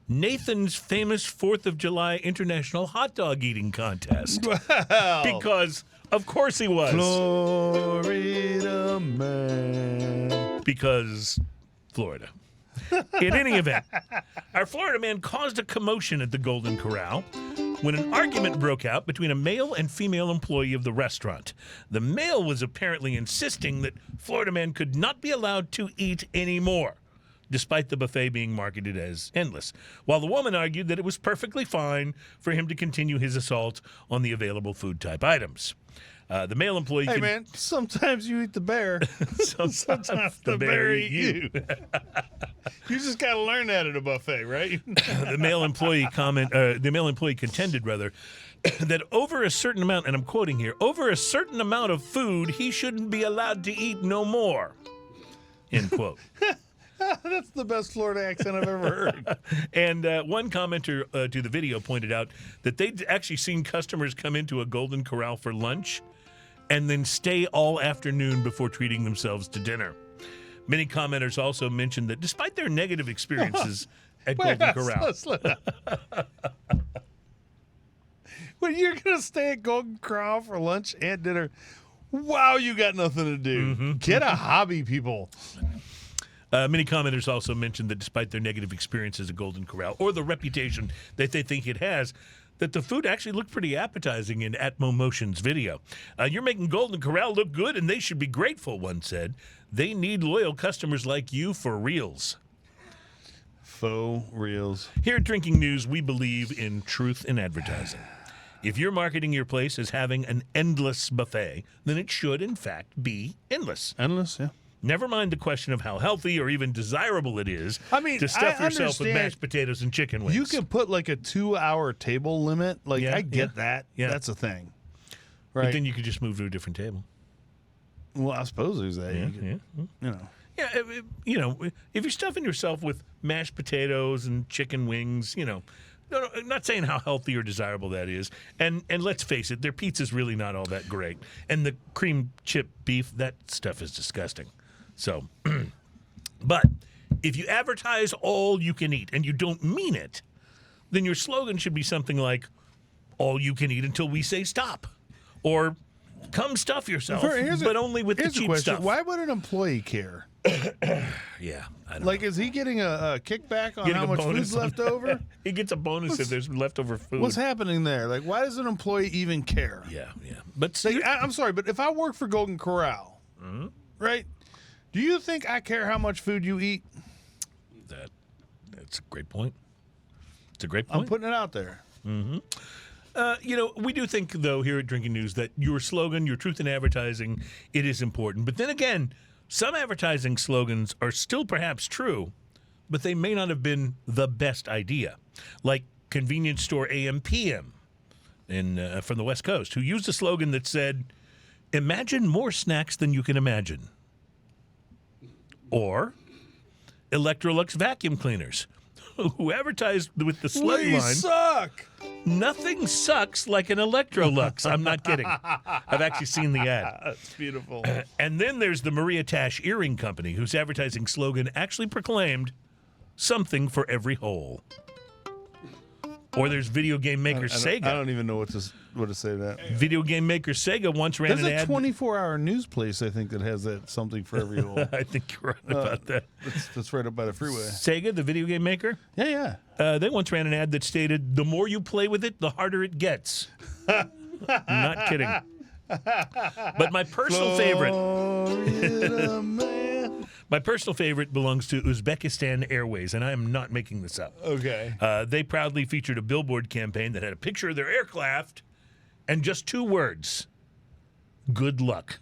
Nathan's Famous 4th of July International Hot Dog Eating Contest. Wow. Because, of course he was. Florida man. Because Florida. In any event, our Florida man caused a commotion at the Golden Corral when an argument broke out between a male and female employee of the restaurant. The male was apparently insisting that Florida man could not be allowed to eat anymore, despite the buffet being marketed as endless, while the woman argued that it was perfectly fine for him to continue his assault on the available food type items. The male employee... Hey, man, sometimes you eat the bear. sometimes the bear eat you. You just got to learn that at a buffet, right? The male employee contended that over a certain amount, and I'm quoting here, over a certain amount of food, he shouldn't be allowed to eat no more. End quote. That's the best Florida accent I've ever heard. And one commenter to the video pointed out that they'd actually seen customers come into a Golden Corral for lunch and then stay all afternoon before treating themselves to dinner. Many commenters also mentioned that despite their negative experiences at Golden Corral. When you're going to stay at Golden Corral for lunch and dinner, wow, you got nothing to do. Mm-hmm. Get a hobby, people. Many commenters also mentioned that despite their negative experiences at Golden Corral, or the reputation that they think it has, that the food actually looked pretty appetizing in At MoMotion's video. You're making Golden Corral look good, and they should be grateful, one said. They need loyal customers like you for reals. Faux reels. Here at Drinking News, we believe in truth in advertising. If you're marketing your place as having an endless buffet, then it should, in fact, be endless. Endless, yeah. Never mind the question of how healthy or even desirable it is to stuff I yourself with understand mashed potatoes and chicken wings. You can put like a 2-hour table limit. Like, Yeah, I get yeah, that. yeah. That's a thing. But Right. then you could just move to a different table. Well, I suppose there's that. Yeah, You could, yeah. you know. Yeah, if you're stuffing yourself with mashed potatoes and chicken wings, no, I'm not saying how healthy or desirable that is. And let's face it, their pizza's really not all that great. And the cream chip beef, that stuff is disgusting. So, but if you advertise all you can eat and you don't mean it, then your slogan should be something like, all you can eat until we say stop. Or come stuff yourself, Here's but only with the here's a cheap question. stuff. Why would an employee care? Yeah, I don't Like, know. is he getting a kickback on Getting how a much bonus food's on- left over? He gets a bonus if there's leftover food. What's happening there? Like, why does an employee even care? Yeah. But Like, I'm sorry, but if I work for Golden Corral, Mm-hmm. right? Do you think I care how much food you eat? that's a great point. It's a great I'm point. putting it out there. We do think, though, here at Drinking News, that your slogan, your truth in advertising, it is important. But then again, some advertising slogans are still perhaps true, but they may not have been the best idea. Like convenience store AM/PM from the West Coast, who used a slogan that said, "Imagine more snacks than you can imagine." Or Electrolux vacuum cleaners, who advertised with the We slugline, suck. "Nothing sucks like an Electrolux." I'm not kidding. I've actually seen the ad. That's beautiful. And then there's the Maria Tash Earring Company, whose advertising slogan actually proclaimed, "Something for every hole." Or there's video game maker Sega. I don't even know what to say to that. Video game maker Sega once ran There's an a ad. 24-hour news place, I think, that has that something for every hole. I think you're right about that. That's right up by the freeway. Sega, the video game maker, Yeah. they once ran an ad that stated, "The more you play with it, the harder it gets." Not kidding. But my personal favorite, Florida man. my personal favorite belongs to Uzbekistan Airways, and I am not making this up. Okay. They proudly featured a billboard campaign that had a picture of their aircraft and just 2 words: "Good luck."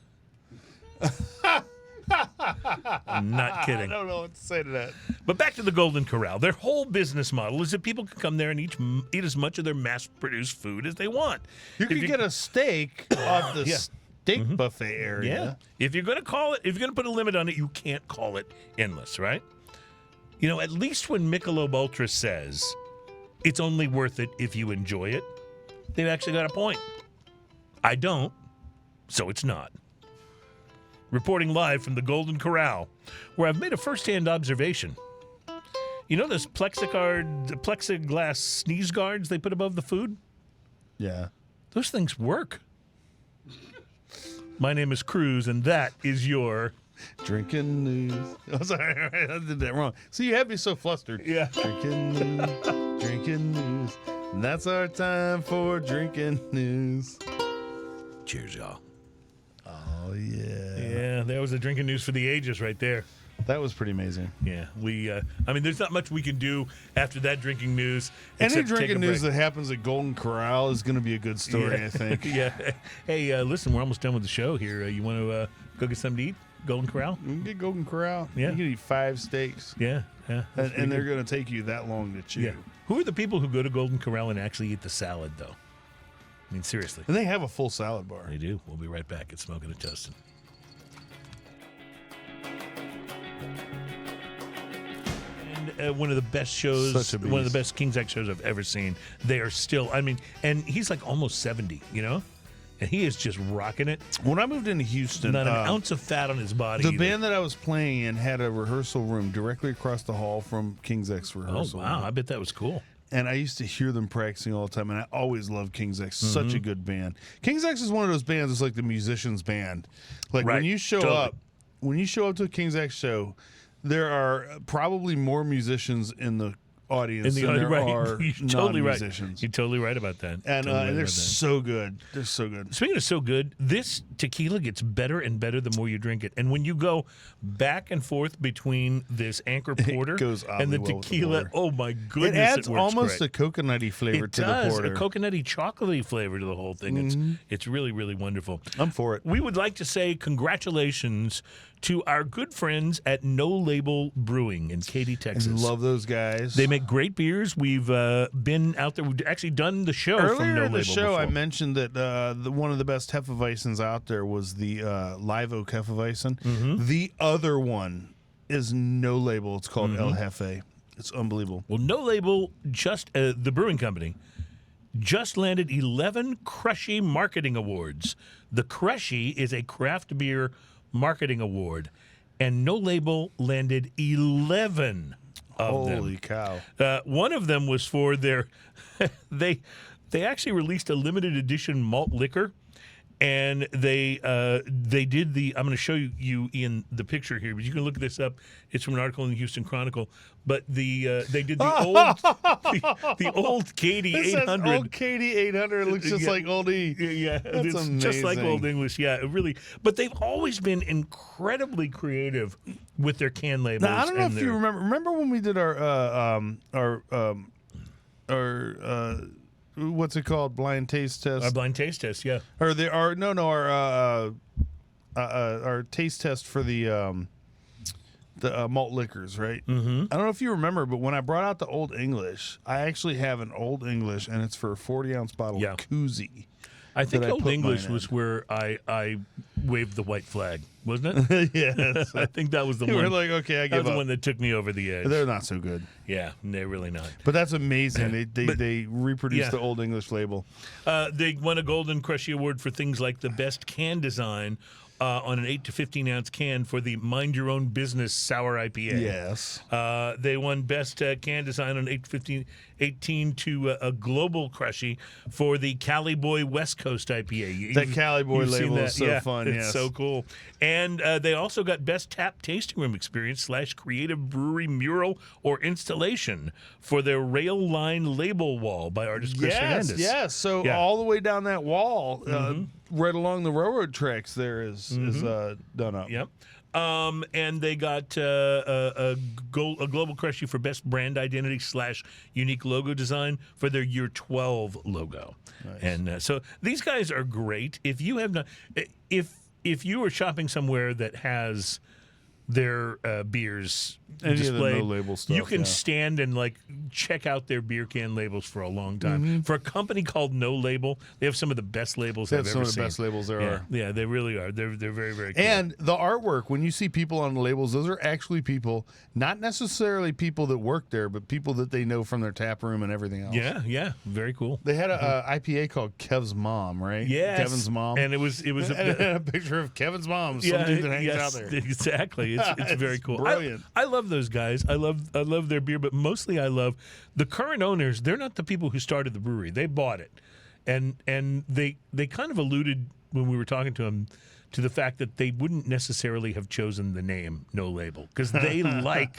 I'm not kidding. I don't know what to say to that. But back to the Golden Corral. Their whole business model is that people can come there and eat as much of their mass-produced food as they want. You can get a steak off the Yeah. steak buffet area. Yeah. If you're going to put a limit on it, you can't call it endless, right? You know, at least when Michelob Ultra says it's only worth it if you enjoy it, they've actually got a point. I don't, so it's not. Reporting live from the Golden Corral, where I've made a first-hand observation. You know those plexiglass sneeze guards they put above the food? Yeah. Those things work. My name is Cruz, and that is your... Drinking news. Oh, sorry, I did that wrong. See, you have me so flustered. Yeah. Drinking news. And that's our time for drinking news. Cheers, y'all. Oh, yeah. Yeah, there was the drinking news for the ages right there. That was pretty amazing. Yeah, there's not much we can do after that drinking news. Any except take a drinking news break. that happens at Golden Corral is going to be a good story, Yeah. I think. Yeah. Hey, listen, we're almost done with the show here. You want to go get something to eat? Golden Corral? You can get Golden Corral. Yeah. You can eat 5 steaks. Yeah. And they're going to take you that long to chew. Yeah. Who are the people who go to Golden Corral and actually eat the salad, though? I mean, seriously. And they have a full salad bar. They do. We'll be right back at Smoking and Toasting. And one of the best shows, Such a one of the beast. best King's X shows I've ever seen. They are still, and he's like almost 70, you know? And he is just rocking it. When I moved into Houston, Not an ounce of fat on his body. the either. band that I was playing in had a rehearsal room directly across the hall from King's X Oh, rehearsal. wow. I bet that was cool. And I used to hear them practicing all the time, and I always loved King's X. Such a good band. King's X is one of those bands that's like the musician's band. Like Right. when you show Totally. up to a King's X show, there are probably more musicians in the audience than there are You're totally right. non-musicians. You're totally right about that. And Totally right they're about that. so good. They're so good. Speaking of so good, this tequila gets better and better the more you drink it. And when you go back and forth between this Anchor Porter goes and the oddly well with the tequila, porter. oh my goodness, It adds works almost great. a coconutty flavor It to does, the porter. a coconutty, chocolatey flavor to the whole thing. It's really, really wonderful. I'm for it. We would like to say congratulations to our good friends at No Label Brewing in Katy, Texas. Love those guys. They make great beers. We've been out there. We've actually done the show from Earlier No in the Label show, I before. mentioned that one of the best Hefeweizens out there was the Live Oak Hefeweizen. Mm-hmm. The other one is No Label. It's called El Jefe. It's unbelievable. Well, No Label, just the brewing company, just landed 11 Crushy Marketing Awards. The Crushy is a craft beer marketing award, and No Label landed 11 of them. Holy cow. One of them was for their they actually released a limited edition malt liquor, And they did the. I'm going to show you in the picture here, but you can look this up. It's from an article in the Houston Chronicle. But they did the old the old Katie 800. Old Katie 800 looks just like old E. Yeah, That's it's amazing. just like Old English. Yeah, it really. But they've always been incredibly creative with their can labels. Now, I don't know if you remember. Remember when we did our what's it called? Blind taste test. Our blind taste test. Yeah. Or our taste test for the malt liquors, right? Mm-hmm. I don't know if you remember, but when I brought out the Old English, I actually have an Old English, and it's for a 40-ounce bottle of koozie. I think that I Old put English mine was in. where I waved the white flag, wasn't it? Yes. I think that was the one. We're like, okay, I that give was the up. one that took me over the edge. They're not so good. Yeah, they're really not. But that's amazing. They reproduced yeah. the Old English label. They won a Golden Crushy Award for things like the best can design on an 8 to 15 ounce can for the Mind Your Own Business Sour IPA. Yes. They won best can design on 18 to a Global Crushy for the Cali Boy West Coast IPA. That Cali Boy You've seen label that? is so Yeah, fun. It's yes. so cool. And they also got best tap tasting room experience / creative brewery mural or installation for their rail line label wall by artist Chris Hernandez. Yes. So all the way down that wall, right along the railroad tracks, there is done up. Yep. And they got a Global Crushy for best brand identity / unique logo design for their Year 12 logo. Nice. And so these guys are great. If you have not, if you are shopping somewhere that has their beers Any of the displayed, no-label stuff, you can yeah. stand and check out their beer can labels for a long time. For a company called No Label, they have some of the best labels They I've have ever some of the seen. best labels there yeah, are. Yeah, they really are. They're very, very cool. And the artwork, when you see people on the labels, those are actually people, not necessarily people that work there, but people that they know from their tap room and everything else. yeah, very cool. They had a IPA called Kev's Mom, right? Yes. Kevin's mom. And it was and it had a picture of Kevin's mom, some dude that hangs out there. Exactly. It's very cool. brilliant. I love those guys. I love their beer, but mostly I love the current owners. They're not the people who started the brewery. They bought it. And they kind of alluded when we were talking to them to the fact that they wouldn't necessarily have chosen the name No Label because they like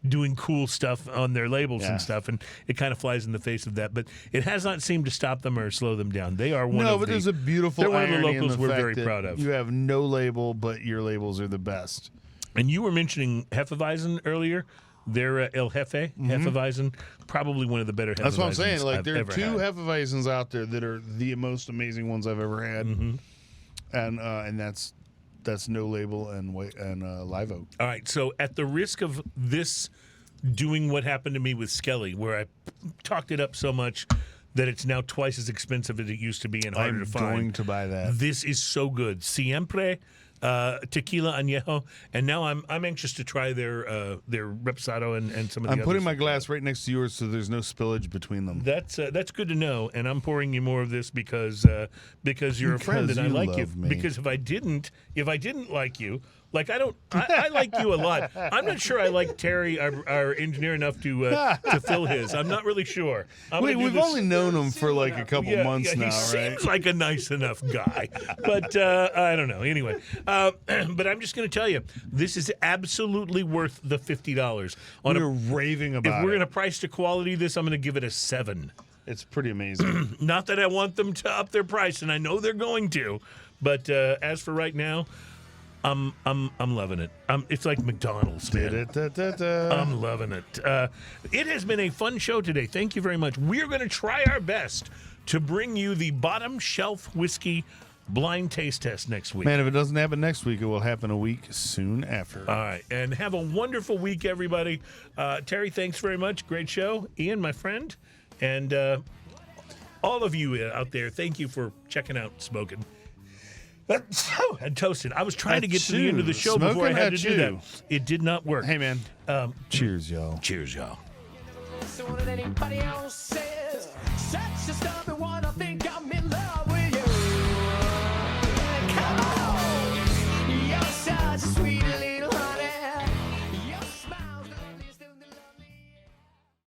doing cool stuff on their labels and stuff, and it kind of flies in the face of that. But it has not seemed to stop them or slow them down. They are one of the... No, but there's a beautiful they're one of the irony in locals the we're fact very that proud of. You have no label, but your labels are the best. And you were mentioning Hefeweizen earlier. They're El Jefe, Hefeweizen, probably one of the better Hefeweizens That's what I'm saying. Like, I've there are ever two had. Hefeweizens out there that are the most amazing ones I've ever had, and that's No Label and Live Oak. All right, so at the risk of this doing what happened to me with Skelly, where I talked it up so much that it's now twice as expensive as it used to be and harder I'm to find. going to buy that. This is so good. Siempre, Tequila, Anejo, and now I'm anxious to try their Reposado and some of the I'm putting others. my glass right next to yours so there's no spillage between them. That's good to know, and I'm pouring you more of this because you're a friend and I you like you. love me. Because if I didn't like you, like I like you a lot. I'm not sure I like Terry, our engineer, enough to fill his. I'm not really sure. We've only known him for like a couple months now, he right? seems like a nice enough guy, but I don't know. Anyway, but I'm just going to tell you, this is absolutely worth the $50. We're raving If about we're it. going to price to quality this, I'm going to give it a 7. It's pretty amazing. Not that I want them to up their price, and I know they're going to, but as for right now, I'm loving it. It's like McDonald's, man. I'm loving it. It has been a fun show today. Thank you very much. We're going to try our best to bring you the Bottom Shelf Whiskey blind taste test next week. Man, if it doesn't happen next week, it will happen a week soon after. All right, and have a wonderful week, everybody. Terry, thanks very much. Great show. Ian, my friend, and all of you out there, thank you for checking out Smokin'. And Toasted. I was trying to get to the end of the show before I had to do that. It did not work. Hey, man. Cheers, y'all. Cheers, y'all. Listen what anybody else says. Such a stubborn one.